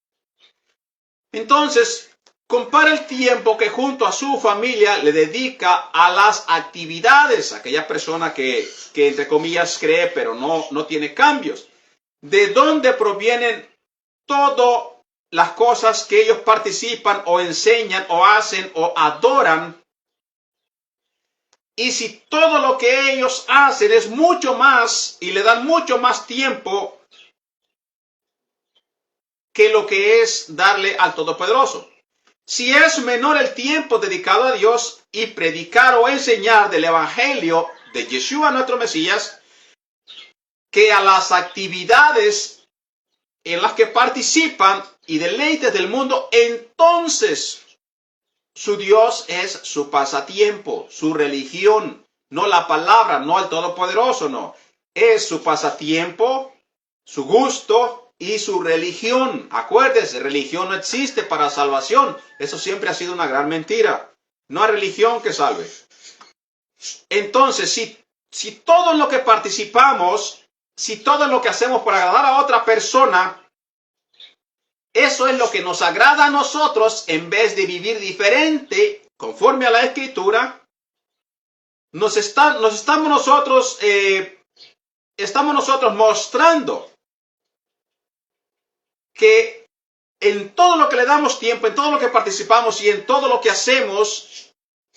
Speaker 1: Entonces, compara el tiempo que junto a su familia le dedica a las actividades. Aquella persona que entre comillas cree pero no tiene cambios. ¿De dónde provienen todas las cosas que ellos participan o enseñan o hacen o adoran? Y si todo lo que ellos hacen es mucho más y le dan mucho más tiempo que lo que es darle al Todopoderoso. Si es menor el tiempo dedicado a Dios y predicar o enseñar del Evangelio de Yeshua nuestro Mesías, que a las actividades en las que participan y deleites del mundo, entonces su Dios es su pasatiempo, su religión, no la palabra, no el Todopoderoso, no. Es su pasatiempo, su gusto y su religión. Acuérdese, religión no existe para salvación. Eso siempre ha sido una gran mentira. No hay religión que salve. Entonces, si todo en lo que participamos, si todo en lo que hacemos por agradar a otra persona, eso es lo que nos agrada a nosotros, en vez de vivir diferente, conforme a la Escritura, estamos nosotros mostrando que en todo lo que le damos tiempo, en todo lo que participamos y en todo lo que hacemos,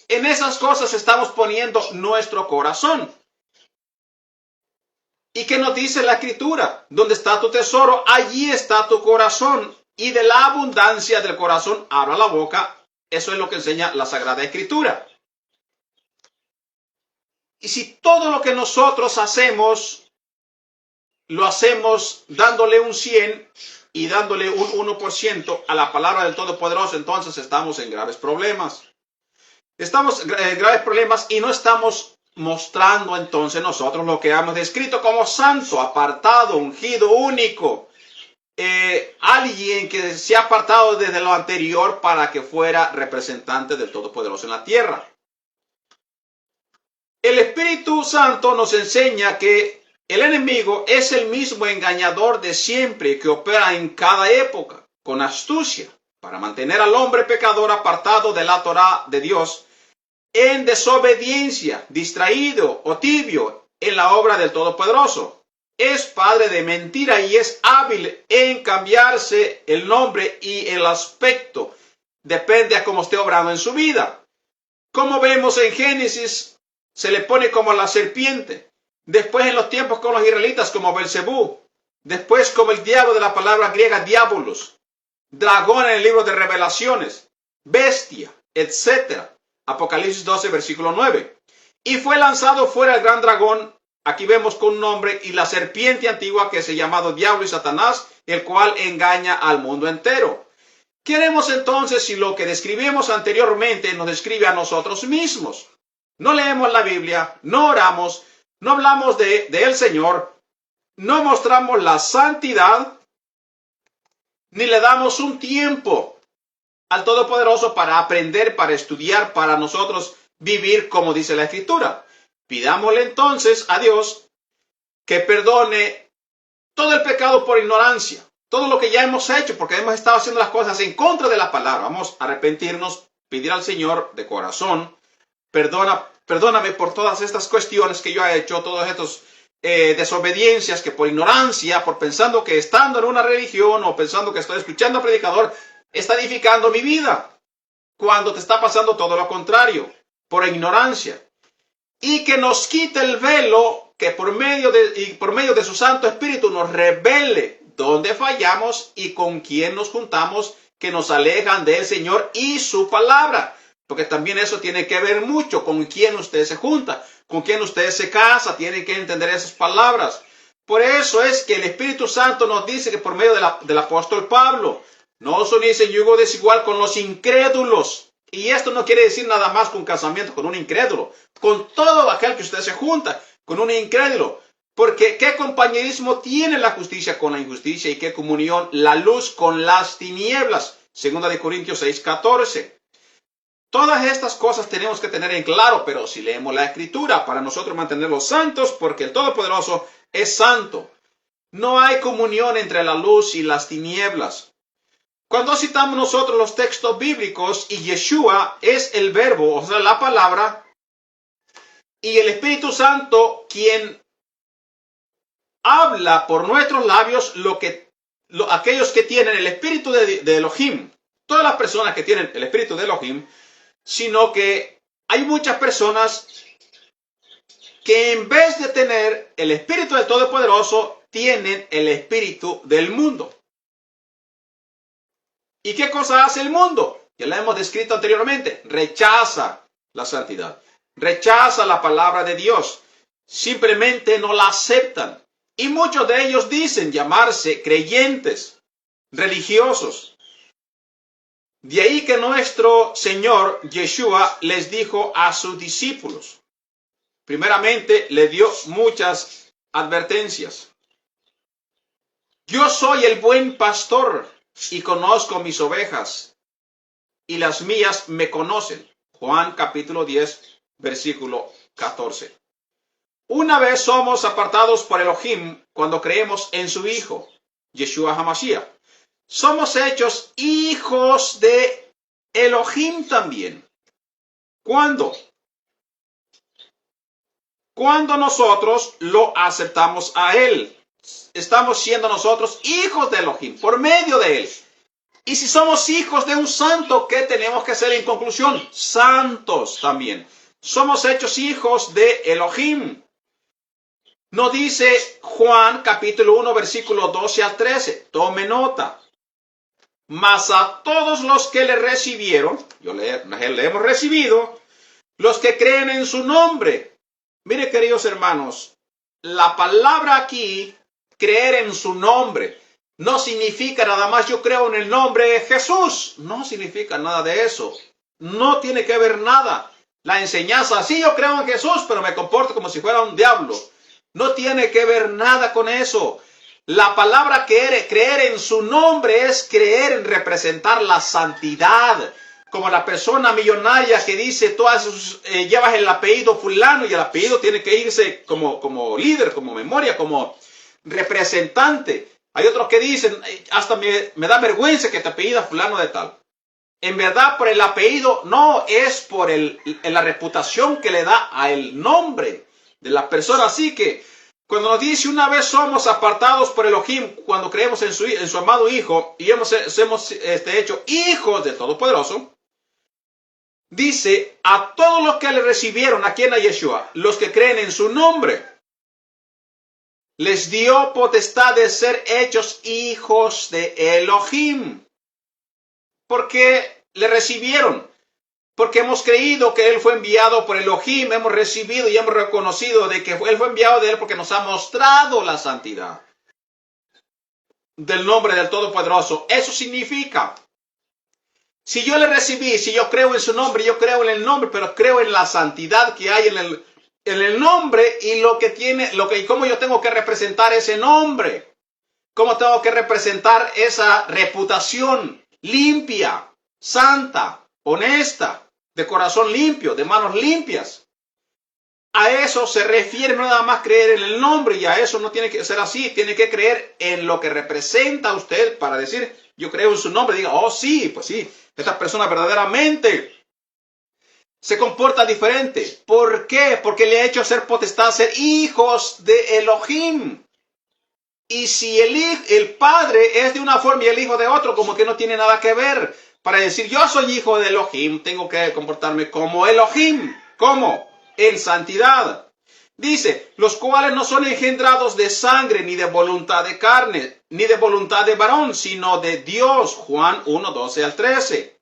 Speaker 1: en esas cosas estamos poniendo nuestro corazón. ¿Y qué nos dice la Escritura? Donde está tu tesoro, allí está tu corazón. Y de la abundancia del corazón habla la boca. Eso es lo que enseña la Sagrada Escritura. Y si todo lo que nosotros hacemos, lo hacemos dándole un 100 y dándole un 1% a la palabra del Todopoderoso, entonces estamos en graves problemas. Estamos en graves problemas y no estamos mostrando entonces nosotros lo que hemos descrito como santo, apartado, ungido, único. Alguien que se ha apartado desde lo anterior para que fuera representante del Todopoderoso en la tierra. El Espíritu Santo nos enseña que el enemigo es el mismo engañador de siempre que opera en cada época con astucia para mantener al hombre pecador apartado de la Torá de Dios, en desobediencia, distraído o tibio en la obra del Todopoderoso. Es padre de mentira y es hábil en cambiarse el nombre y el aspecto. Depende a cómo esté obrando en su vida. Como vemos en Génesis, se le pone como la serpiente. Después en los tiempos con los israelitas como Belcebú. Después como el diablo de la palabra griega diabolos. Dragón en el libro de Revelaciones. Bestia, etc. Apocalipsis 12, versículo 9. Y fue lanzado fuera el gran dragón, aquí vemos con un nombre, y la serpiente antigua que se llamado Diablo y Satanás, el cual engaña al mundo entero. ¿Qué haremos entonces si lo que describimos anteriormente nos describe a nosotros mismos? No leemos la Biblia, no oramos, no hablamos de el Señor, no mostramos la santidad, ni le damos un tiempo al Todopoderoso para aprender, para estudiar, para nosotros vivir como dice la Escritura. Pidámosle entonces a Dios que perdone todo el pecado por ignorancia, todo lo que ya hemos hecho, porque hemos estado haciendo las cosas en contra de la palabra. Vamos a arrepentirnos, pedir al Señor de corazón, perdóname por todas estas cuestiones que yo he hecho, todos estos desobediencias que por ignorancia, por pensando que estando en una religión o pensando que estoy escuchando al predicador, está edificando mi vida, cuando te está pasando todo lo contrario, por ignorancia. Y que nos quite el velo, que por medio de su Santo Espíritu nos revele dónde fallamos y con quién nos juntamos, que nos alejan del Señor y su palabra. Porque también eso tiene que ver mucho con quién usted se junta, con quién usted se casa, tiene que entender esas palabras. Por eso es que el Espíritu Santo nos dice que por medio del apóstol Pablo, no os unéis en yugo desigual con los incrédulos. Y esto no quiere decir nada más que un casamiento con un incrédulo, con todo aquel que usted se junta, con un incrédulo. Porque ¿qué compañerismo tiene la justicia con la injusticia y qué comunión la luz con las tinieblas? 2 Corintios 6:14. Todas estas cosas tenemos que tener en claro, pero si leemos la Escritura para nosotros mantenerlos santos, porque el Todopoderoso es santo. No hay comunión entre la luz y las tinieblas. Cuando citamos nosotros los textos bíblicos y Yeshua es el verbo, o sea, la palabra, y el Espíritu Santo quien habla por nuestros labios aquellos que tienen el espíritu de Elohim, todas las personas que tienen el espíritu de Elohim, sino que hay muchas personas que en vez de tener el espíritu del Todopoderoso, tienen el espíritu del mundo. ¿Y qué cosa hace el mundo? Ya la hemos descrito anteriormente. Rechaza la santidad, rechaza la palabra de Dios, simplemente no la aceptan. Y muchos de ellos dicen llamarse creyentes, religiosos. De ahí que nuestro Señor Yeshua les dijo a sus discípulos, primeramente le dio muchas advertencias. Yo soy el buen pastor y conozco mis ovejas, y las mías me conocen. Juan capítulo 10, versículo 14. Una vez somos apartados por Elohim cuando creemos en su Hijo, Yeshua HaMashiach. Somos hechos hijos de Elohim también. ¿Cuándo? Cuando nosotros lo aceptamos a Él. Estamos siendo nosotros hijos de Elohim por medio de Él. Y si somos hijos de un santo, ¿qué tenemos que hacer en conclusión? Santos también. Somos hechos hijos de Elohim. Nos dice Juan capítulo 1 versículo 12 al 13. Tome nota. Mas a todos los que le recibieron, le hemos recibido, los que creen en su nombre. Mire, queridos hermanos, la palabra aquí, creer en su nombre, no significa nada más yo creo en el nombre de Jesús. No significa nada de eso. No tiene que ver nada. La enseñanza, sí, yo creo en Jesús, pero me comporto como si fuera un diablo. No tiene que ver nada con eso. La palabra creer en su nombre es creer en representar la santidad. Como la persona millonaria que dice, llevas el apellido fulano y el apellido tiene que irse como líder, como memoria, como representante. Hay otros que dicen, hasta me da vergüenza que te apellida fulano de tal. En verdad, por el apellido no es por la reputación que le da a el nombre de la persona. Así que cuando nos dice una vez somos apartados por Elohim, cuando creemos en su amado Hijo y hemos hecho hijos del Todopoderoso, dice a todos los que le recibieron, ¿a quién? A Yeshua, los que creen en su nombre, les dio potestad de ser hechos hijos de Elohim. Porque le recibieron. Porque hemos creído que Él fue enviado por Elohim, hemos recibido y hemos reconocido de que Él fue enviado de Él porque nos ha mostrado la santidad del nombre del Todopoderoso. Eso significa, si yo le recibí, si yo creo en su nombre, yo creo en el nombre, pero creo en la santidad que hay en el nombre y lo que tiene, y cómo yo tengo que representar ese nombre, cómo tengo que representar esa reputación limpia, santa, honesta, de corazón limpio, de manos limpias. A eso se refiere, no nada más creer en el nombre, y a eso no tiene que ser así, tiene que creer en lo que representa usted para decir, yo creo en su nombre, diga, oh sí, pues sí, esta persona verdaderamente se comporta diferente. ¿Por qué? Porque le ha hecho ser potestad, ser hijos de Elohim. Y si el padre es de una forma y el hijo de otro, como que no tiene nada que ver. Para decir, yo soy hijo de Elohim, tengo que comportarme como Elohim. ¿Cómo? En santidad. Dice, los cuales no son engendrados de sangre, ni de voluntad de carne, ni de voluntad de varón, sino de Dios. Juan 1, 12 al 13.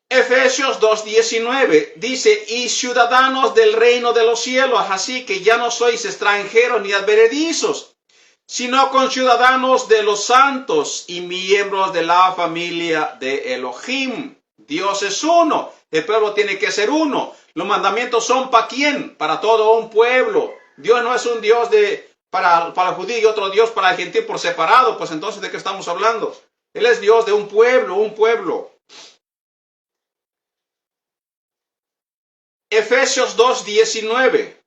Speaker 1: Efesios 2:19 dice, y ciudadanos del reino de los cielos, así que ya no sois extranjeros ni advenedizos, sino conciudadanos de los santos y miembros de la familia de Elohim. Dios es uno, el pueblo tiene que ser uno. Los mandamientos son ¿para quién? Para todo un pueblo. Dios no es un Dios para el judío y otro Dios para el gentil por separado. Pues entonces, ¿de qué estamos hablando? Él es Dios de un pueblo, un pueblo. Efesios 2:19.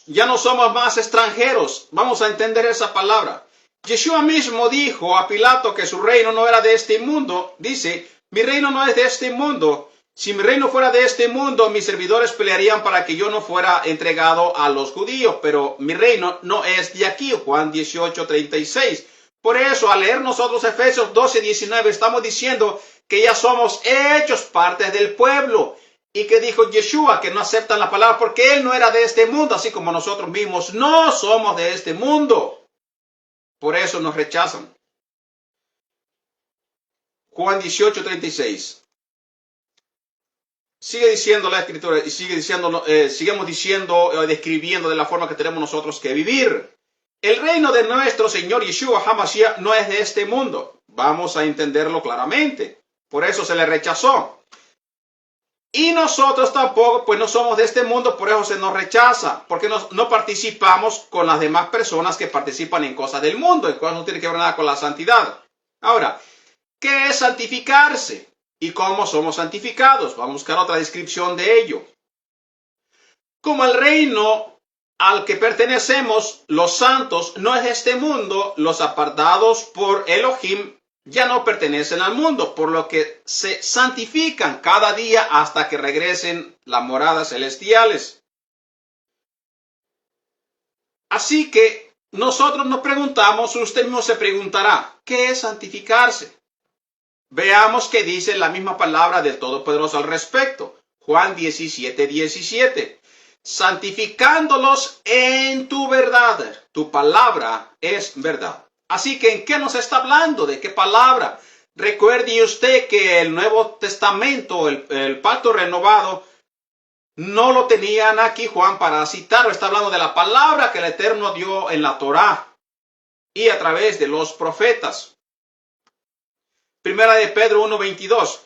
Speaker 1: Ya no somos más extranjeros. Vamos a entender esa palabra. Yeshua mismo dijo a Pilato que su reino no era de este mundo. Dice, mi reino no es de este mundo. Si mi reino fuera de este mundo, mis servidores pelearían para que yo no fuera entregado a los judíos. Pero mi reino no es de aquí. Juan 18:36. Por eso, al leer nosotros Efesios 12:19, estamos diciendo que ya somos hechos parte del pueblo. Y que dijo Yeshua que no aceptan la palabra porque Él no era de este mundo, así como nosotros mismos no somos de este mundo. Por eso nos rechazan. Juan 18:36. Sigue diciendo la Escritura y seguimos diciendo, describiendo de la forma que tenemos nosotros que vivir. El reino de nuestro Señor Yeshua HaMashiach no es de este mundo. Vamos a entenderlo claramente. Por eso se le rechazó. Y nosotros tampoco, pues no somos de este mundo, por eso se nos rechaza, porque no participamos con las demás personas que participan en cosas del mundo, en cosas no tiene que ver nada con la santidad. Ahora, ¿qué es santificarse? ¿Y cómo somos santificados? Vamos a buscar otra descripción de ello. Como el reino al que pertenecemos, los santos, no es de este mundo, los apartados por Elohim, ya no pertenecen al mundo, por lo que se santifican cada día hasta que regresen las moradas celestiales. Así que nosotros nos preguntamos, usted mismo se preguntará, ¿qué es santificarse? Veamos qué dice la misma palabra del Todopoderoso al respecto. Juan 17:17. Santificándolos en tu verdad. Tu palabra es verdad. Así que, ¿en qué nos está hablando? ¿De qué palabra? Recuerde usted que el Nuevo Testamento, el pacto renovado, no lo tenían aquí Juan para citarlo. Está hablando de la palabra que el Eterno dio en la Torá y a través de los profetas. Primera de Pedro 1:22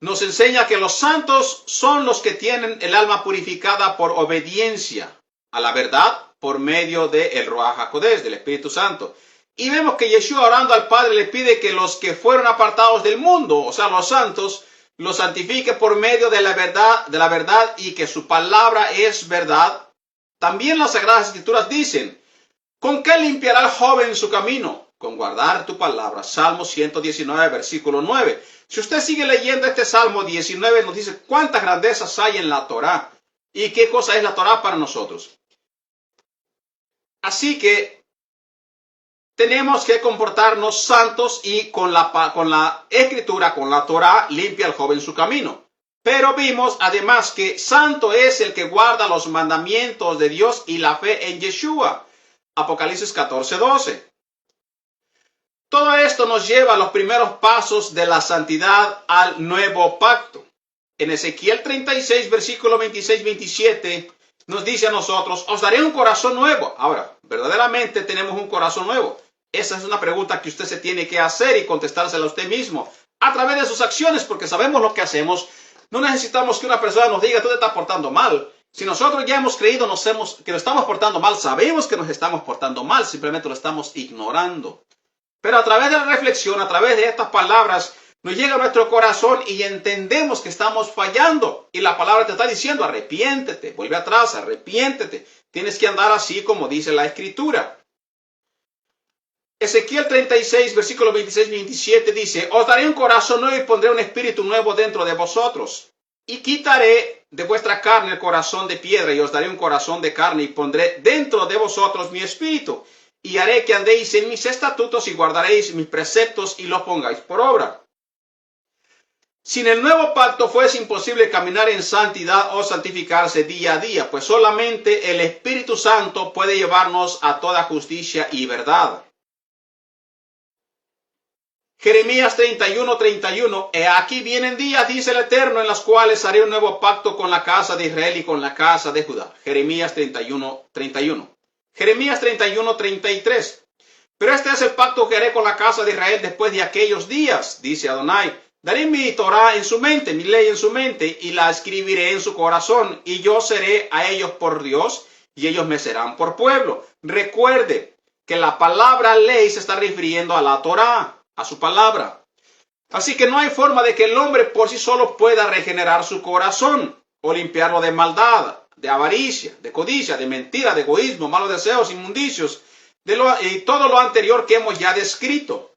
Speaker 1: nos enseña que los santos son los que tienen el alma purificada por obediencia a la verdad por medio del Ruach HaKodesh, del Espíritu Santo. Y vemos que Yeshua, orando al Padre, le pide que los que fueron apartados del mundo, o sea, los santos, los santifique por medio de la verdad y que su palabra es verdad. También las Sagradas Escrituras dicen, ¿con qué limpiará el joven su camino? Con guardar tu palabra. Salmo 119, versículo 9. Si usted sigue leyendo este Salmo 19, nos dice cuántas grandezas hay en la Torá y qué cosa es la Torá para nosotros. Así que tenemos que comportarnos santos y con la Escritura, con la Torá, limpia el joven su camino. Pero vimos además que santo es el que guarda los mandamientos de Dios y la fe en Yeshua. Apocalipsis 14:12. Todo esto nos lleva a los primeros pasos de la santidad al nuevo pacto. En Ezequiel 36, versículo 26-27, nos dice a nosotros, os daré un corazón nuevo. Ahora, ¿verdaderamente tenemos un corazón nuevo? Esa es una pregunta que usted se tiene que hacer y contestársela a usted mismo a través de sus acciones, porque sabemos lo que hacemos. No necesitamos que una persona nos diga, tú te estás portando mal. Si nosotros ya hemos creído que nos estamos portando mal, sabemos que nos estamos portando mal, simplemente lo estamos ignorando. Pero a través de la reflexión, a través de estas palabras, nos llega a nuestro corazón y entendemos que estamos fallando. Y la palabra te está diciendo, arrepiéntete, vuelve atrás, arrepiéntete. Tienes que andar así como dice la Escritura. Ezequiel 36, versículo 26-27 dice, os daré un corazón nuevo y pondré un espíritu nuevo dentro de vosotros. Y quitaré de vuestra carne el corazón de piedra y os daré un corazón de carne y pondré dentro de vosotros mi espíritu. Y haré que andéis en mis estatutos y guardaréis mis preceptos y los pongáis por obra. Sin el nuevo pacto fuese imposible caminar en santidad o santificarse día a día, pues solamente el Espíritu Santo puede llevarnos a toda justicia y verdad. Jeremías 31:31, aquí vienen días, dice el Eterno, en los cuales haré un nuevo pacto con la casa de Israel y con la casa de Judá. Jeremías 31:31. Jeremías 31:33. Pero este es el pacto que haré con la casa de Israel después de aquellos días, dice Adonai. Daré mi Torah en su mente, mi ley en su mente, y la escribiré en su corazón, y yo seré a ellos por Dios, y ellos me serán por pueblo. Recuerde que la palabra ley se está refiriendo a la Torah, a su palabra. Así que no hay forma de que el hombre por sí solo pueda regenerar su corazón, o limpiarlo de maldad, de avaricia, de codicia, de mentira, de egoísmo, malos deseos, inmundicios, y todo lo anterior que hemos ya descrito.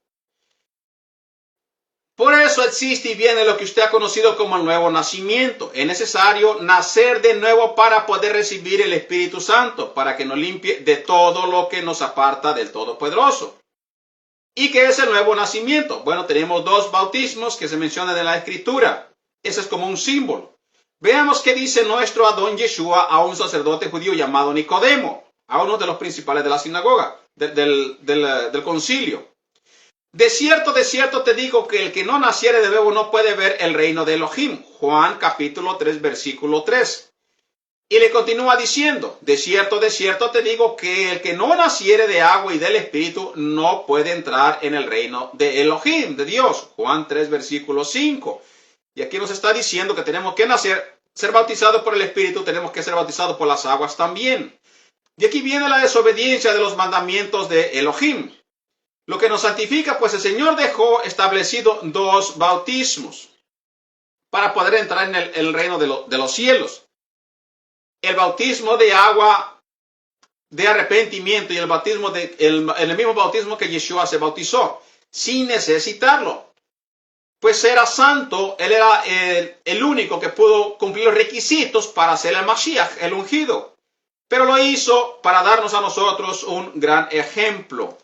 Speaker 1: Por eso existe y viene lo que usted ha conocido como el nuevo nacimiento. Es necesario nacer de nuevo para poder recibir el Espíritu Santo, para que nos limpie de todo lo que nos aparta del Todopoderoso. ¿Y qué es el nuevo nacimiento? Bueno, tenemos dos bautismos que se mencionan en la Escritura. Ese es como un símbolo. Veamos qué dice nuestro Adón Yeshua a un sacerdote judío llamado Nicodemo, a uno de los principales de la sinagoga, del concilio. De cierto te digo que el que no naciere de nuevo no puede ver el reino de Elohim. Juan capítulo 3, versículo 3. Y le continúa diciendo, de cierto te digo que el que no naciere de agua y del Espíritu no puede entrar en el reino de Elohim, de Dios. Juan 3, versículo 5. Y aquí nos está diciendo que tenemos que ser bautizados por el Espíritu, tenemos que ser bautizados por las aguas también. Y aquí viene la desobediencia de los mandamientos de Elohim. Lo que nos santifica, pues el Señor dejó establecido dos bautismos para poder entrar en el reino de los cielos. El bautismo de agua de arrepentimiento y el mismo bautismo que Yeshua se bautizó, sin necesitarlo. Pues era santo, él era el único que pudo cumplir los requisitos para ser el Mashiach, el ungido. Pero lo hizo para darnos a nosotros un gran ejemplo.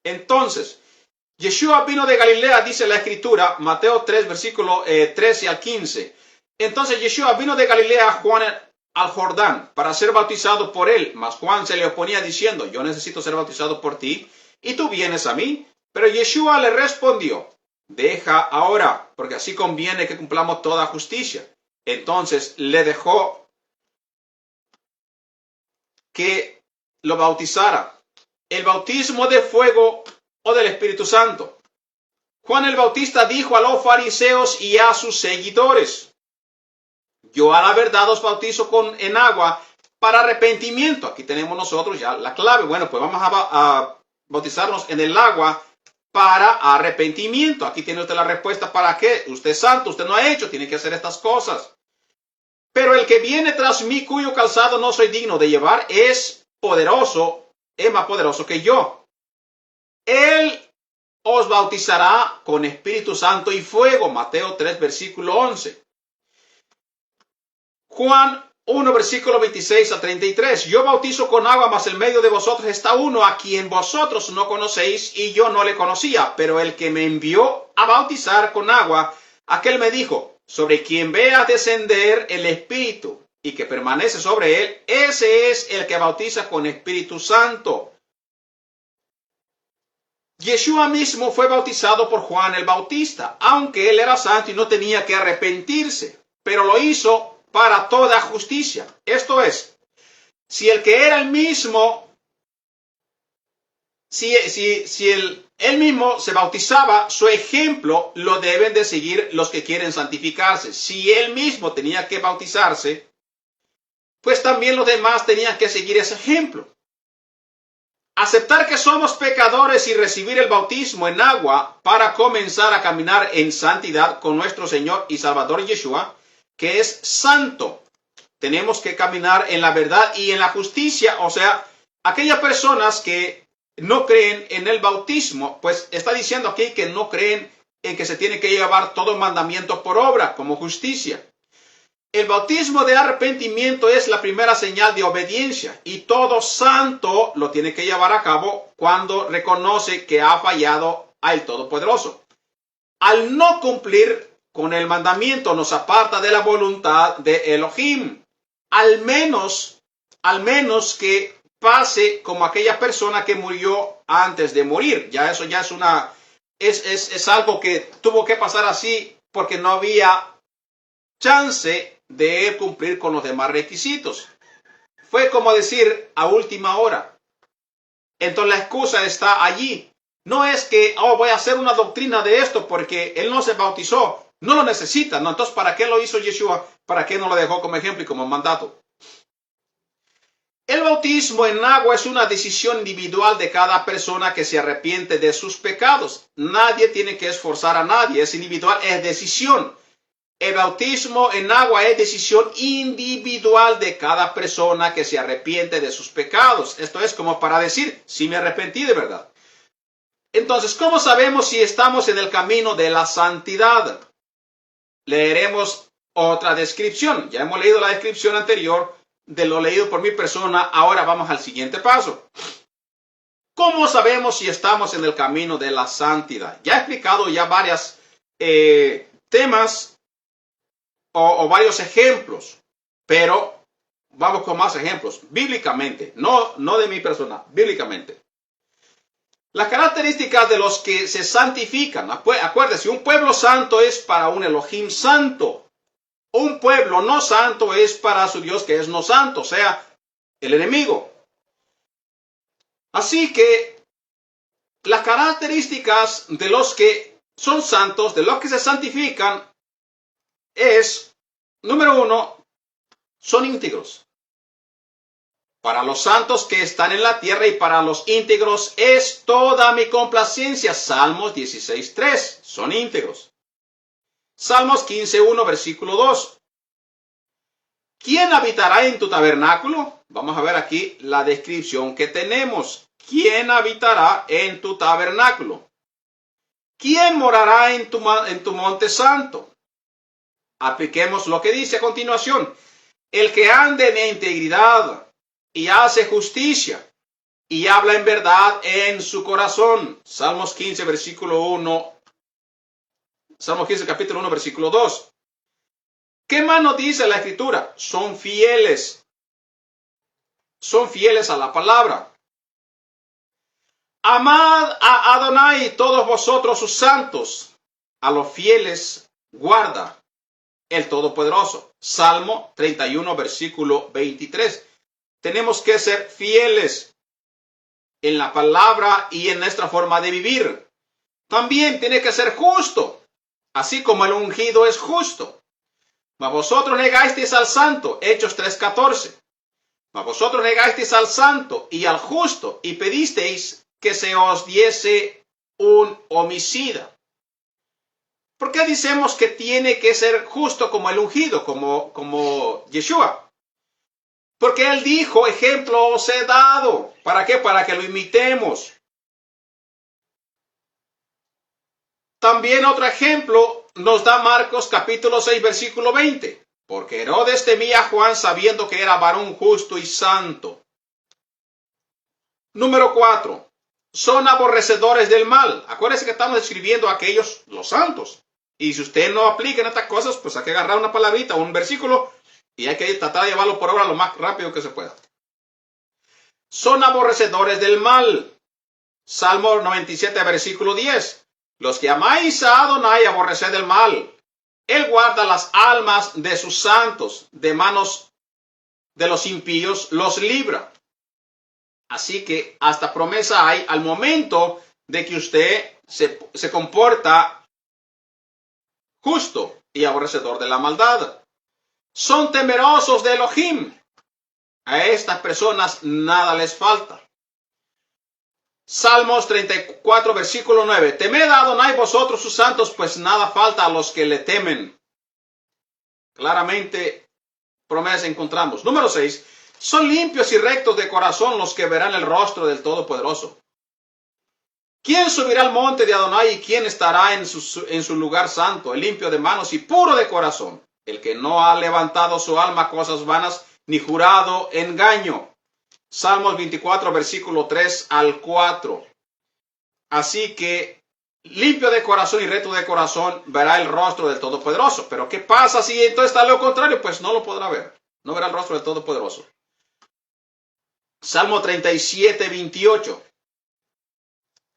Speaker 1: Entonces, Yeshua vino de Galilea, dice la Escritura, Mateo 3, versículo 13 al 15. Entonces Yeshua vino de Galilea a Juan al Jordán para ser bautizado por él. Mas Juan se le oponía diciendo, yo necesito ser bautizado por ti, y tú vienes a mí. Pero Yeshua le respondió, deja ahora, porque así conviene que cumplamos toda justicia. Entonces le dejó que lo bautizara. El bautismo de fuego o del Espíritu Santo. Juan el Bautista dijo a los fariseos y a sus seguidores, yo a la verdad os bautizo en agua para arrepentimiento. Aquí tenemos nosotros ya la clave. Bueno, pues vamos a bautizarnos en el agua para arrepentimiento. Aquí tiene usted la respuesta para qué. Usted es santo, usted no ha hecho, tiene que hacer estas cosas. Pero el que viene tras mí, cuyo calzado no soy digno de llevar, es más poderoso que yo. Él os bautizará con Espíritu Santo y fuego. Mateo 3, versículo 11. Juan 1, versículo 26 a 33. Yo bautizo con agua, mas en medio de vosotros está uno a quien vosotros no conocéis y yo no le conocía. Pero el que me envió a bautizar con agua, aquel me dijo, sobre quien veas descender el Espíritu y que permanece sobre él, ese es el que bautiza con Espíritu Santo. Yeshua mismo fue bautizado por Juan el Bautista, aunque él era santo y no tenía que arrepentirse. pero lo hizo para toda justicia. Esto es, si el que era el mismo, si él mismo se bautizaba, su ejemplo lo deben de seguir los que quieren santificarse. Si él mismo tenía que bautizarse, pues también los demás tenían que seguir ese ejemplo. Aceptar que somos pecadores y recibir el bautismo en agua para comenzar a caminar en santidad con nuestro Señor y Salvador Yeshua, que es santo. Tenemos que caminar en la verdad y en la justicia. O sea, aquellas personas que no creen en el bautismo, pues está diciendo aquí que no creen en que se tiene que llevar todo mandamiento por obra como justicia. El bautismo de arrepentimiento es la primera señal de obediencia y todo santo lo tiene que llevar a cabo cuando reconoce que ha fallado al Todopoderoso. Al no cumplir con el mandamiento nos aparta de la voluntad de Elohim. Al menos que pase como aquella persona que murió antes de morir. Ya eso ya es algo que tuvo que pasar así porque no había chance de cumplir con los demás requisitos. Fue como decir a última hora. Entonces la excusa está allí. No es que voy a hacer una doctrina de esto porque él no se bautizó. No lo necesita, ¿no? Entonces, ¿para qué lo hizo Yeshua? ¿Para qué no lo dejó como ejemplo y como mandato? El bautismo en agua es una decisión individual de cada persona que se arrepiente de sus pecados. Nadie tiene que esforzar a nadie. Es individual, es decisión. El bautismo en agua es decisión individual de cada persona que se arrepiente de sus pecados. Esto es como para decir, sí me arrepentí de verdad. Entonces, ¿cómo sabemos si estamos en el camino de la santidad? Leeremos otra descripción. Ya hemos leído la descripción anterior de lo leído por mi persona. Ahora vamos al siguiente paso. ¿Cómo sabemos si estamos en el camino de la santidad? Ya he explicado ya varios temas o varios ejemplos, pero vamos con más ejemplos, bíblicamente, no de mi persona, bíblicamente. Las características de los que se santifican. Acuérdense, un pueblo santo es para un Elohim santo. Un pueblo no santo es para su Dios que es no santo, o sea, el enemigo. Así que las características de los que son santos, de los que se santifican, es, número 1, son íntegros. Para los santos que están en la tierra y para los íntegros es toda mi complacencia. Salmos 16:3, son íntegros. Salmos 15:1, versículo 2. ¿Quién habitará en tu tabernáculo? Vamos a ver aquí la descripción que tenemos. ¿Quién habitará en tu tabernáculo? ¿Quién morará en tu monte santo? Apliquemos lo que dice a continuación. El que ande en integridad y hace justicia y habla en verdad en su corazón. Salmos 15, versículo 1. Salmos 15, capítulo 1, versículo 2. ¿Qué más nos dice la Escritura? Son fieles. Son fieles a la palabra. Amad a Adonai todos vosotros sus santos. A los fieles guarda el Todopoderoso. Salmo 31, versículo 23. Tenemos que ser fieles en la palabra y en nuestra forma de vivir. También tiene que ser justo, así como el ungido es justo. Mas vosotros negasteis al santo, Hechos 3:14. Mas vosotros negasteis al santo y al justo y pedisteis que se os diese un homicida. ¿Por qué decimos que tiene que ser justo como el ungido, como Yeshua? Porque él dijo, ejemplo os he dado. ¿Para qué? Para que lo imitemos. También otro ejemplo nos da Marcos capítulo 6, versículo 20. Porque Herodes temía a Juan sabiendo que era varón justo y santo. Número 4. Son aborrecedores del mal. Acuérdense que estamos describiendo a aquellos, los santos. Y si usted no aplica en estas cosas, pues hay que agarrar una palabrita o un versículo y hay que tratar de llevarlo por obra lo más rápido que se pueda. Son aborrecedores del mal. Salmo 97, versículo 10. Los que amáis a Adonai, aborreced del mal. Él guarda las almas de sus santos, de manos de los impíos los libra. Así que hasta promesa hay al momento de que usted se comporta justo y aborrecedor de la maldad. Son temerosos de Elohim. A estas personas nada les falta. Salmos 34, versículo 9. Temed a Adonai vosotros sus santos, pues nada falta a los que le temen. Claramente, promesa encontramos. Número 6. Son limpios y rectos de corazón los que verán el rostro del Todopoderoso. ¿Quién subirá al monte de Adonai y quién estará en su lugar santo? El limpio de manos y puro de corazón. El que no ha levantado su alma a cosas vanas, ni jurado engaño. Salmos 24, versículo 3 al 4. Así que, limpio de corazón y recto de corazón, verá el rostro del Todopoderoso. Pero ¿qué pasa si entonces está lo contrario? Pues no lo podrá ver. No verá el rostro del Todopoderoso. Salmo 37, 28.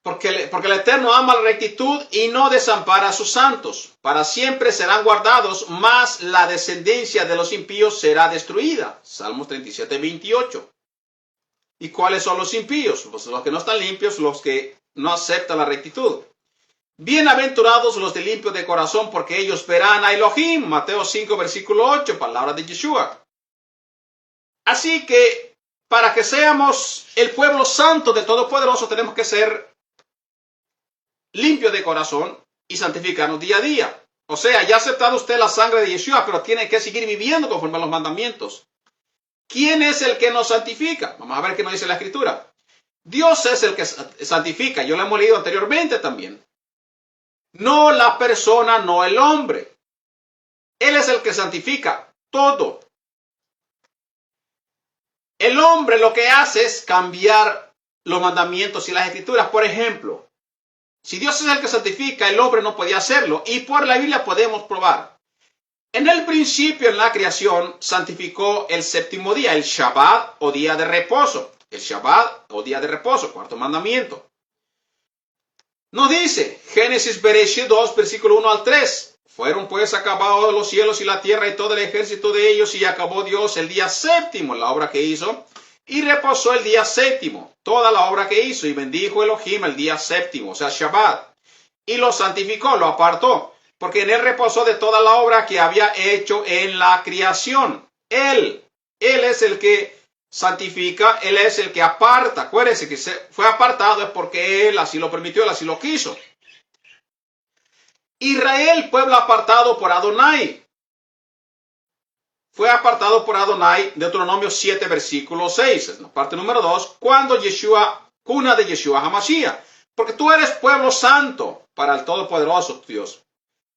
Speaker 1: Porque el Eterno ama la rectitud y no desampara a sus santos. Para siempre serán guardados, mas la descendencia de los impíos será destruida. Salmos 37, 28. ¿Y cuáles son los impíos? Pues los que no están limpios, los que no aceptan la rectitud. Bienaventurados los de limpio de corazón, porque ellos verán a Elohim. Mateo 5, versículo 8, palabra de Yeshua. Así que, para que seamos el pueblo santo del Todopoderoso, tenemos que ser limpio de corazón y santificarnos día a día. O sea, ya ha aceptado usted la sangre de Yeshua, pero tiene que seguir viviendo conforme a los mandamientos. ¿Quién es el que nos santifica? Vamos a ver qué nos dice la Escritura. Dios es el que santifica. Yo lo hemos leído anteriormente también. No la persona, no el hombre. Él es el que santifica todo. El hombre lo que hace es cambiar los mandamientos y las Escrituras. Por ejemplo, si Dios es el que santifica, el hombre no podía hacerlo. Y por la Biblia podemos probar. En el principio, en la creación, santificó el séptimo día, el Shabbat o día de reposo. El Shabbat o día de reposo, cuarto mandamiento. Nos dice, Génesis 2, versículo 1 al 3. Fueron pues acabados los cielos y la tierra y todo el ejército de ellos, y acabó Dios el día séptimo, la obra que hizo, y reposó el día séptimo, toda la obra que hizo, y bendijo Elohim el día séptimo, o sea, Shabbat, y lo santificó, lo apartó. Porque en él reposó de toda la obra que había hecho en la creación. Él es el que santifica, Él es el que aparta. Acuérdense que fue apartado es porque Él así lo permitió, Él así lo quiso. Israel, pueblo apartado por Adonai. Fue apartado por Adonai, Deuteronomio 7, versículo 6. Es la parte número 2. Cuando Yeshua, cuna de Yeshua HaMashiach. Porque tú eres pueblo santo para el Todopoderoso Dios.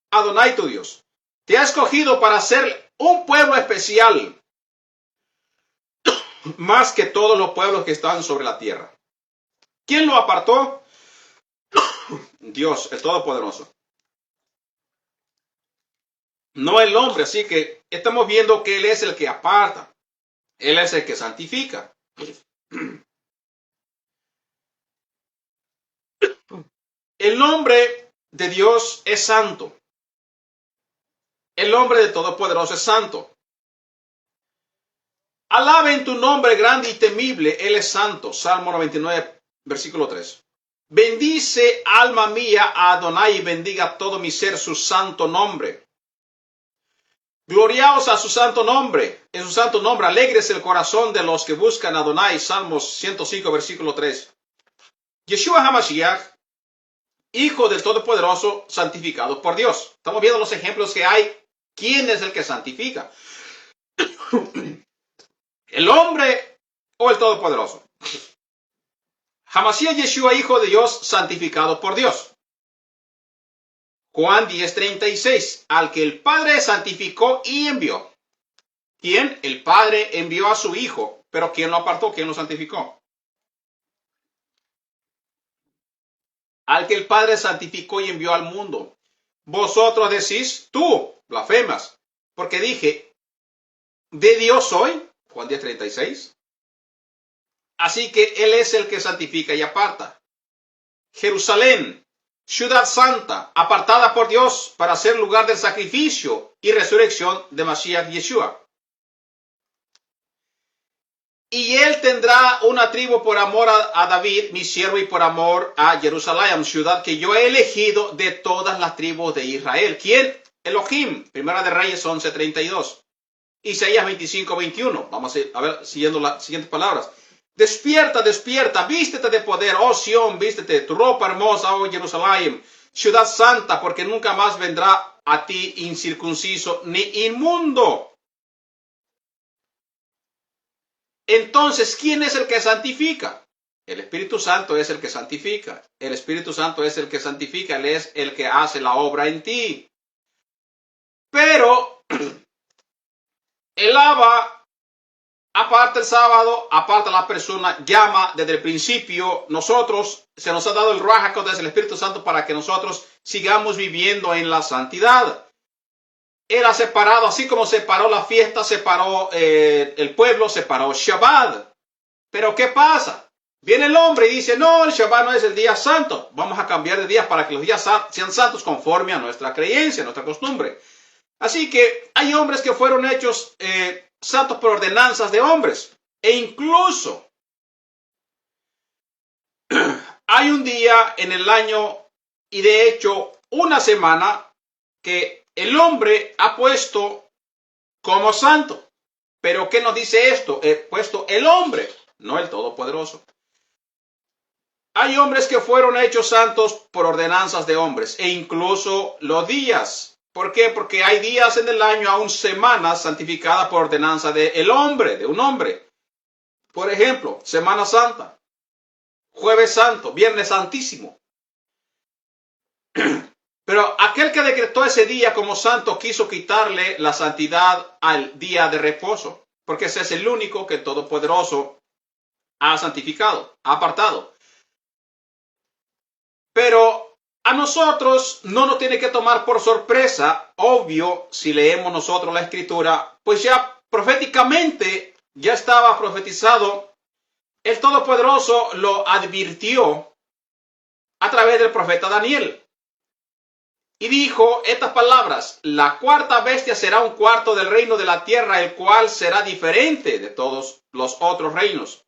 Speaker 1: Adonai tu Dios, te ha escogido para ser un pueblo especial, más que todos los pueblos que están sobre la tierra. ¿Quién lo apartó? Dios, el Todopoderoso. No el hombre, así que estamos viendo que Él es el que aparta. Él es el que santifica. El nombre de Dios es santo. El nombre del Todopoderoso es santo. Alaben tu nombre grande y temible, Él es santo. Salmo 99, versículo 3. Bendice, alma mía, a Adonai, y bendiga todo mi ser su santo nombre. Gloriaos a su santo nombre, en su santo nombre, alegres el corazón de los que buscan a Adonai. Salmos 105, versículo 3. Yeshua HaMashiach, Hijo del Todopoderoso, santificado por Dios. Estamos viendo los ejemplos que hay. ¿Quién es el que santifica? ¿El hombre o el Todopoderoso? Hamashiach Yeshua, Hijo de Dios, santificado por Dios. Juan 10:36. Al que el Padre santificó y envió. ¿Quién? El Padre envió a su Hijo. Pero ¿quién lo apartó? ¿Quién lo santificó? Al que el Padre santificó y envió al mundo. Vosotros decís, tú blasfemas, porque dije, de Dios soy. Juan 10:36. Así que Él es el que santifica y aparta. Jerusalén, ciudad santa, apartada por Dios para ser lugar del sacrificio y resurrección de Mashiach Yeshua. Y él tendrá una tribu por amor a David, mi siervo, y por amor a Jerusalén, ciudad que yo he elegido de todas las tribus de Israel. ¿Quién? Elohim. Primera de Reyes 11:32. Isaías 25:21. Vamos a ver siguiendo las siguientes palabras. Despierta, despierta, vístete de poder, oh Sión, vístete, tu ropa hermosa, oh Jerusalén, ciudad santa, porque nunca más vendrá a ti incircunciso ni inmundo. Entonces, ¿quién es el que santifica? El Espíritu Santo es el que santifica. El Espíritu Santo es el que santifica. Él es el que hace la obra en ti. Pero, el Abba, aparte el sábado, aparte la persona, llama desde el principio. Nosotros, se nos ha dado el Ruach HaKodesh, el Espíritu Santo, para que nosotros sigamos viviendo en la santidad. Él ha separado, así como separó la fiesta, separó el pueblo, separó Shabbat. Pero ¿qué pasa? Viene el hombre y dice, no, el Shabbat no es el día santo. Vamos a cambiar de días para que los días sean santos conforme a nuestra creencia, a nuestra costumbre. Así que hay hombres que fueron hechos santos por ordenanzas de hombres. E incluso hay un día en el año, y de hecho una semana, que el hombre ha puesto como santo. Pero ¿qué nos dice esto? He puesto el hombre, no el Todopoderoso. Hay hombres que fueron hechos santos por ordenanzas de hombres, e incluso los días. ¿Por qué? Porque hay días en el año, aún semanas santificadas por ordenanza del hombre, de un hombre. Por ejemplo, Semana Santa, Jueves Santo, Viernes Santísimo. Pero aquel que decretó ese día como santo quiso quitarle la santidad al día de reposo, porque ese es el único que el Todopoderoso ha santificado, ha apartado. Pero a nosotros no nos tiene que tomar por sorpresa, obvio, si leemos nosotros la Escritura, pues ya proféticamente ya estaba profetizado, el Todopoderoso lo advirtió a través del profeta Daniel. Y dijo estas palabras: la cuarta bestia será un cuarto del reino de la tierra, el cual será diferente de todos los otros reinos.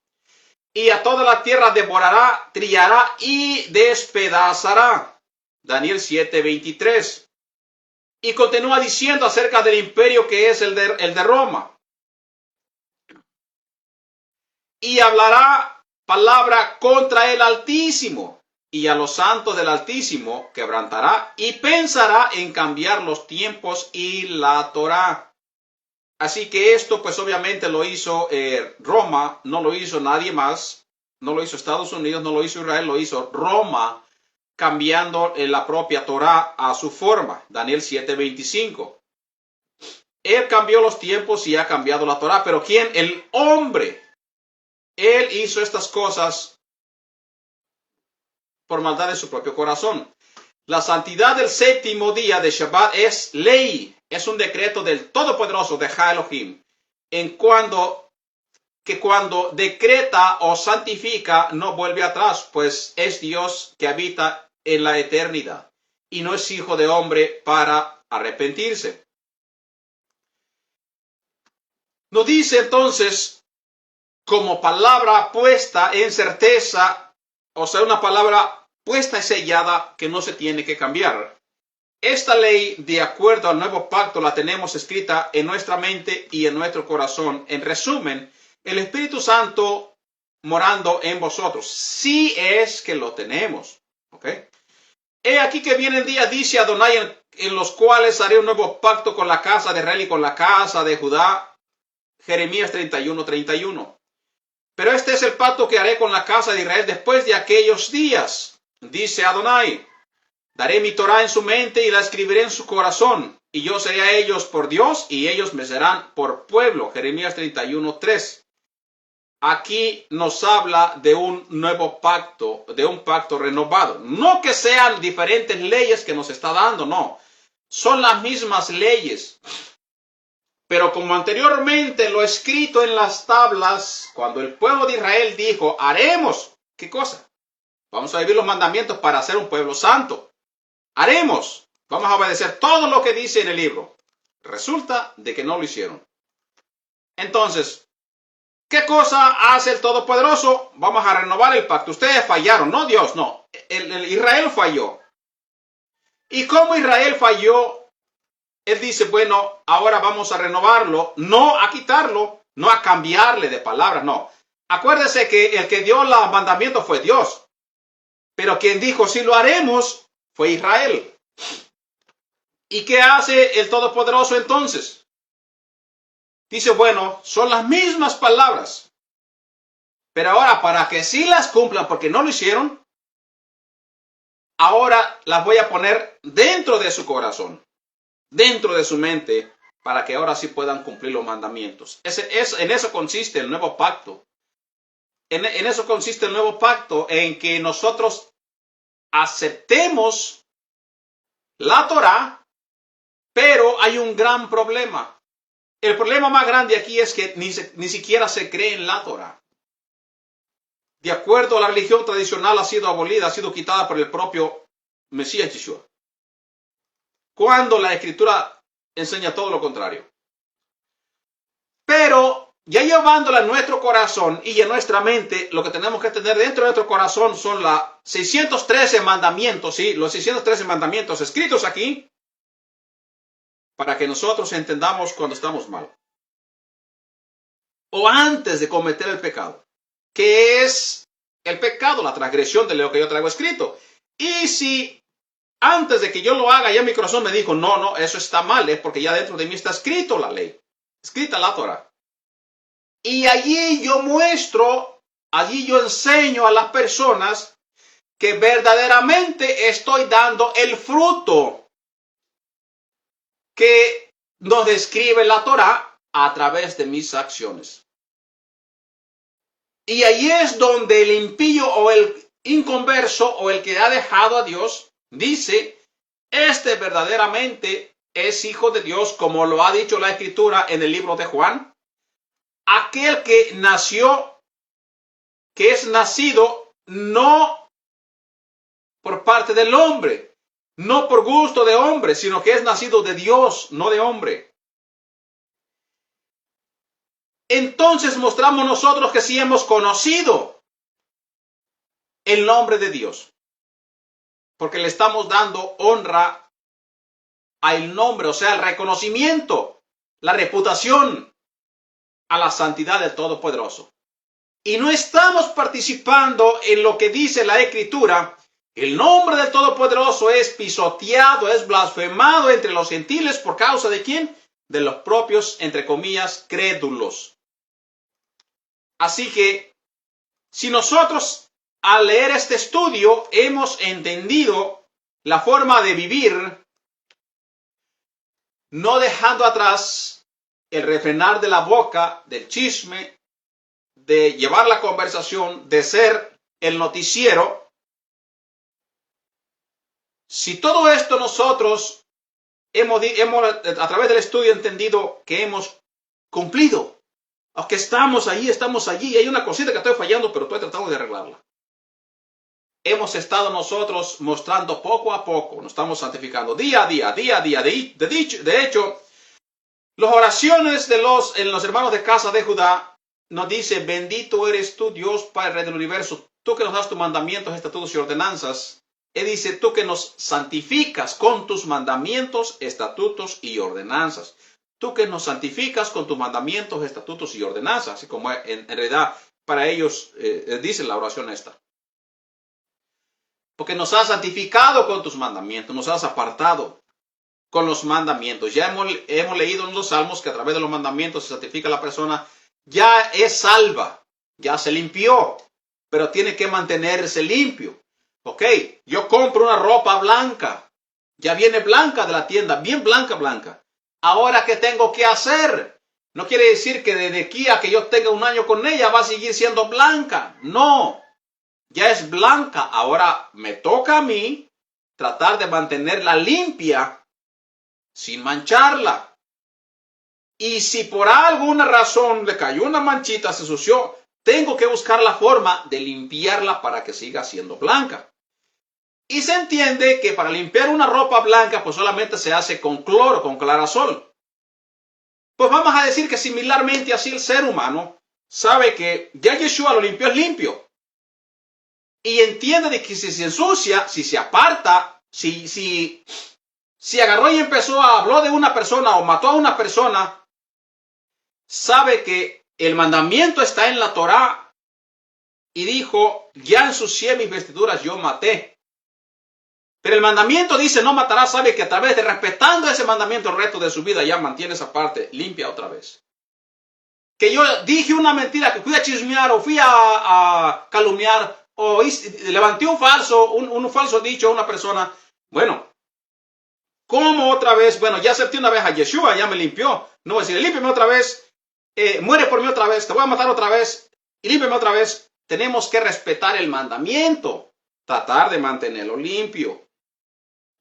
Speaker 1: Y a toda la tierra devorará, trillará y despedazará. Daniel 7:23. Y continúa diciendo acerca del imperio que es el de Roma. Y hablará palabra contra el Altísimo. Y a los santos del Altísimo quebrantará y pensará en cambiar los tiempos y la Torá. Así que esto pues obviamente lo hizo Roma, no lo hizo nadie más, no lo hizo Estados Unidos, no lo hizo Israel, lo hizo Roma, cambiando la propia Torá a su forma. Daniel 7:25. Él cambió los tiempos y ha cambiado la Torá, pero ¿quién? El hombre. Él hizo estas cosas por maldad de su propio corazón. La santidad del séptimo día de Shabbat es ley, es un decreto del Todopoderoso de Elohim, cuando decreta o santifica no vuelve atrás, pues es Dios que habita en la eternidad y no es hijo de hombre para arrepentirse. Nos dice entonces, como palabra puesta en certeza, o sea, una palabra puesta y sellada que no se tiene que cambiar. Esta ley, de acuerdo al nuevo pacto, la tenemos escrita en nuestra mente y en nuestro corazón. En resumen, el Espíritu Santo morando en vosotros. Sí es que lo tenemos. ¿Ok? He aquí que viene el día, dice Adonai, en los cuales haré un nuevo pacto con la casa de Israel y con la casa de Judá. Jeremías 31:31. Pero este es el pacto que haré con la casa de Israel después de aquellos días. Dice Adonai, daré mi Torah en su mente y la escribiré en su corazón, y yo seré a ellos por Dios y ellos me serán por pueblo. Jeremías 31:3. Aquí nos habla de un nuevo pacto, de un pacto renovado. No que sean diferentes leyes que nos está dando, no. Son las mismas leyes. Pero como anteriormente lo escrito en las tablas, cuando el pueblo de Israel dijo, haremos, ¿qué cosa? Vamos a vivir los mandamientos para ser un pueblo santo. haremos, vamos a obedecer todo lo que dice en el libro. Resulta de que no lo hicieron. Entonces, ¿qué cosa hace el Todopoderoso? Vamos a renovar el pacto. Ustedes fallaron, no Dios, no. Israel falló. Y como Israel falló, él dice, bueno, ahora vamos a renovarlo, no a quitarlo, no a cambiarle de palabras, no. Acuérdese que el que dio los mandamientos fue Dios. Pero quien dijo, sí lo haremos, fue Israel. ¿Y qué hace el Todopoderoso entonces? Dice, bueno, son las mismas palabras. Pero ahora, para que sí las cumplan, porque no lo hicieron, ahora las voy a poner dentro de su corazón, dentro de su mente, para que ahora sí puedan cumplir los mandamientos. En eso consiste el nuevo pacto. En eso consiste el nuevo pacto, en que nosotros aceptemos la Torá, pero hay un gran problema. El problema más grande aquí es que ni siquiera se cree en la Torá. De acuerdo a la religión tradicional, ha sido abolida, ha sido quitada por el propio Mesías Yeshua. Cuando la Escritura enseña todo lo contrario. Pero ya llevándola en nuestro corazón y en nuestra mente, lo que tenemos que tener dentro de nuestro corazón son los 613 mandamientos, ¿sí? Los 613 mandamientos escritos aquí, para que nosotros entendamos cuando estamos mal. O antes de cometer el pecado. ¿Qué es el pecado? La transgresión de lo que yo traigo escrito. Y si antes de que yo lo haga, ya mi corazón me dijo, no, eso está mal, porque ya dentro de mí está escrito la ley, escrita la Torah. Y allí yo muestro, allí yo enseño a las personas que verdaderamente estoy dando el fruto que nos describe la Torah a través de mis acciones. Y ahí es donde el impío o el inconverso o el que ha dejado a Dios dice, este verdaderamente es hijo de Dios, como lo ha dicho la Escritura en el libro de Juan. Aquel que nació, que es nacido no por parte del hombre, no por gusto de hombre, sino que es nacido de Dios, no de hombre. Entonces mostramos nosotros que sí hemos conocido el nombre de Dios, porque le estamos dando honra al nombre, o sea, el reconocimiento, la reputación a la santidad del Todopoderoso. Y no estamos participando en lo que dice la Escritura. El nombre del Todopoderoso es pisoteado, es blasfemado entre los gentiles por causa de ¿quién? De los propios, entre comillas, crédulos. Así que, si nosotros al leer este estudio hemos entendido la forma de vivir, no dejando atrás el refrenar de la boca, del chisme, de llevar la conversación, de ser el noticiero, si todo esto nosotros hemos a través del estudio entendido que hemos cumplido, aunque estamos allí, hay una cosita que estoy fallando, pero estoy tratando de arreglarla. Hemos estado nosotros mostrando poco a poco, nos estamos santificando día a día. De hecho, las oraciones en los hermanos de casa de Judá nos dice, bendito eres tú, Dios, Padre, Rey del universo, tú que nos das tus mandamientos, estatutos y ordenanzas. Él dice, tú que nos santificas con tus mandamientos, estatutos y ordenanzas. Tú que nos santificas con tus mandamientos, estatutos y ordenanzas. Así como en realidad para ellos dice la oración esta. Porque nos has santificado con tus mandamientos, nos has apartado con los mandamientos. Ya hemos leído en los salmos que a través de los mandamientos se santifica la persona. Ya es salva, ya se limpió, pero tiene que mantenerse limpio. Ok, yo compro una ropa blanca, ya viene blanca de la tienda, bien blanca. Ahora, ¿qué tengo que hacer? No quiere decir que desde aquí a que yo tenga un año con ella va a seguir siendo blanca. No, ya es blanca. Ahora me toca a mí tratar de mantenerla limpia sin mancharla. Y si por alguna razón le cayó una manchita, se ensució, tengo que buscar la forma de limpiarla para que siga siendo blanca. Y se entiende que para limpiar una ropa blanca, pues solamente se hace con cloro, con clarasol. Pues vamos a decir que similarmente así el ser humano sabe que ya Yeshua lo limpió, es limpio. Y entiende de que si se ensucia, si se aparta, si agarró y empezó a hablar de una persona o mató a una persona, sabe que el mandamiento está en la Torá y dijo, ya ensucié mis vestiduras, yo maté. Pero el mandamiento dice, no matarás, sabe que a través de respetando ese mandamiento el resto de su vida ya mantiene esa parte limpia otra vez. Que yo dije una mentira, que fui a chismear o fui a calumniar o levanté un falso dicho a una persona. Bueno, ¿cómo otra vez? Bueno, ya acepté una vez a Yeshua, ya me limpió. No voy a decir, límpiame otra vez, muere por mí otra vez, te voy a matar otra vez y límpiame otra vez. Tenemos que respetar el mandamiento, tratar de mantenerlo limpio.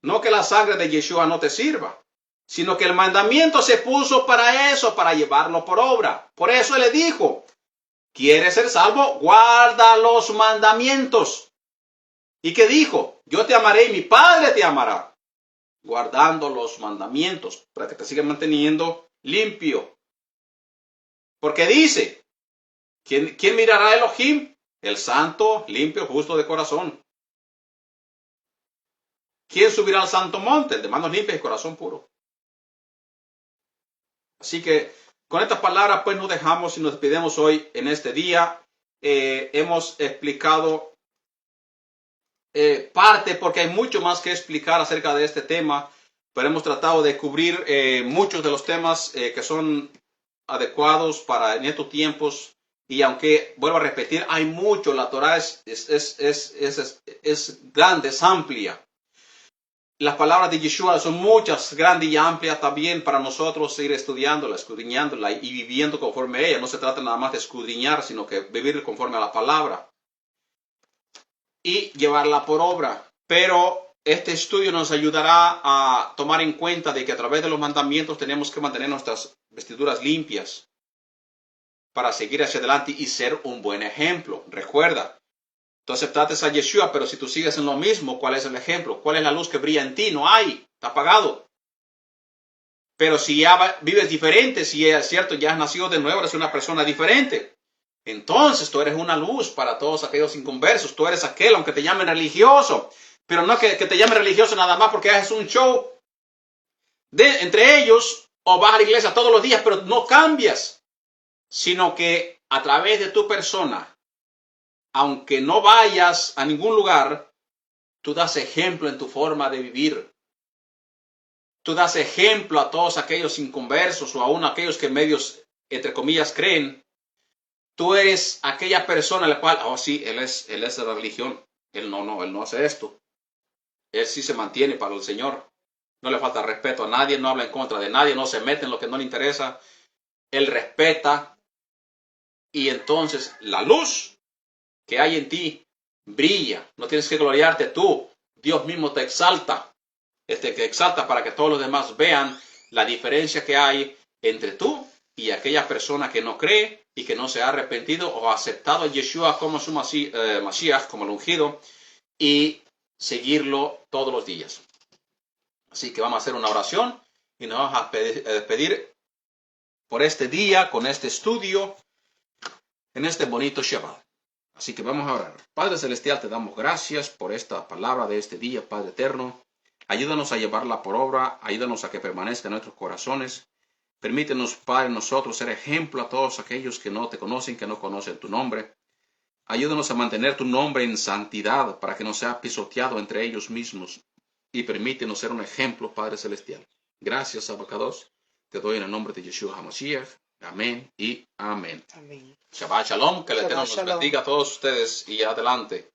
Speaker 1: No que la sangre de Yeshua no te sirva, sino que el mandamiento se puso para eso, para llevarlo por obra. Por eso él le dijo, ¿quieres ser salvo? Guarda los mandamientos. ¿Y qué dijo? Yo te amaré y mi Padre te amará. Guardando los mandamientos para que te sigas manteniendo limpio. Porque dice, ¿quién mirará a Elohim? El santo, limpio, justo de corazón. ¿Quién subirá al santo monte? El de manos limpias y corazón puro. Así que con estas palabras pues nos dejamos y nos despedimos hoy en este día. Hemos explicado parte porque hay mucho más que explicar acerca de este tema, pero hemos tratado de cubrir muchos de los temas que son adecuados para en estos tiempos. Y aunque, vuelvo a repetir, hay mucho, la Torah es grande, es amplia. Las palabras de Yeshua son muchas, grandes y amplias también para nosotros ir estudiándola, escudriñándola y viviendo conforme a ella. No se trata nada más de escudriñar, sino que vivir conforme a la palabra y llevarla por obra. Pero este estudio nos ayudará a tomar en cuenta de que a través de los mandamientos tenemos que mantener nuestras vestiduras limpias para seguir hacia adelante y ser un buen ejemplo. Recuerda, tú aceptaste a Yeshua, pero si tú sigues en lo mismo, ¿cuál es el ejemplo? ¿Cuál es la luz que brilla en ti? No hay, está apagado. Pero si ya vives diferente, si es cierto, ya has nacido de nuevo, eres una persona diferente. Entonces tú eres una luz para todos aquellos inconversos. Tú eres aquel, aunque te llamen religioso. Pero no que te llamen religioso nada más porque haces un show entre ellos o vas a la iglesia todos los días, pero no cambias. Sino que a través de tu persona, aunque no vayas a ningún lugar, tú das ejemplo en tu forma de vivir. Tú das ejemplo a todos aquellos inconversos o aún a aquellos que medios, entre comillas, creen. Tú eres aquella persona a la cual, oh sí, él es de la religión. Él no hace esto. Él sí se mantiene para el Señor. No le falta respeto a nadie, no habla en contra de nadie, no se mete en lo que no le interesa. Él respeta. Y entonces la luz que hay en ti brilla. No tienes que gloriarte tú. Dios mismo te exalta. Te exalta para que todos los demás vean la diferencia que hay entre tú y aquella persona que no cree y que no se ha arrepentido o ha aceptado a Yeshua como su Mashiach, como el ungido, y seguirlo todos los días. Así que vamos a hacer una oración y nos vamos a despedir por este día, con este estudio, en este bonito Shabbat. Así que vamos a orar. Padre Celestial, te damos gracias por esta palabra de este día, Padre Eterno. Ayúdanos a llevarla por obra, ayúdanos a que permanezca en nuestros corazones. Permítenos, Padre, nosotros ser ejemplo a todos aquellos que no te conocen, que no conocen tu nombre. Ayúdanos a mantener tu nombre en santidad para que no sea pisoteado entre ellos mismos. Y permítenos ser un ejemplo, Padre Celestial. Gracias, Abacados. Te doy en el nombre de Yeshua HaMashiach. Amén y amén.
Speaker 2: Amén.
Speaker 1: Shabbat Shalom. Que el Eterno nos bendiga a todos ustedes y adelante.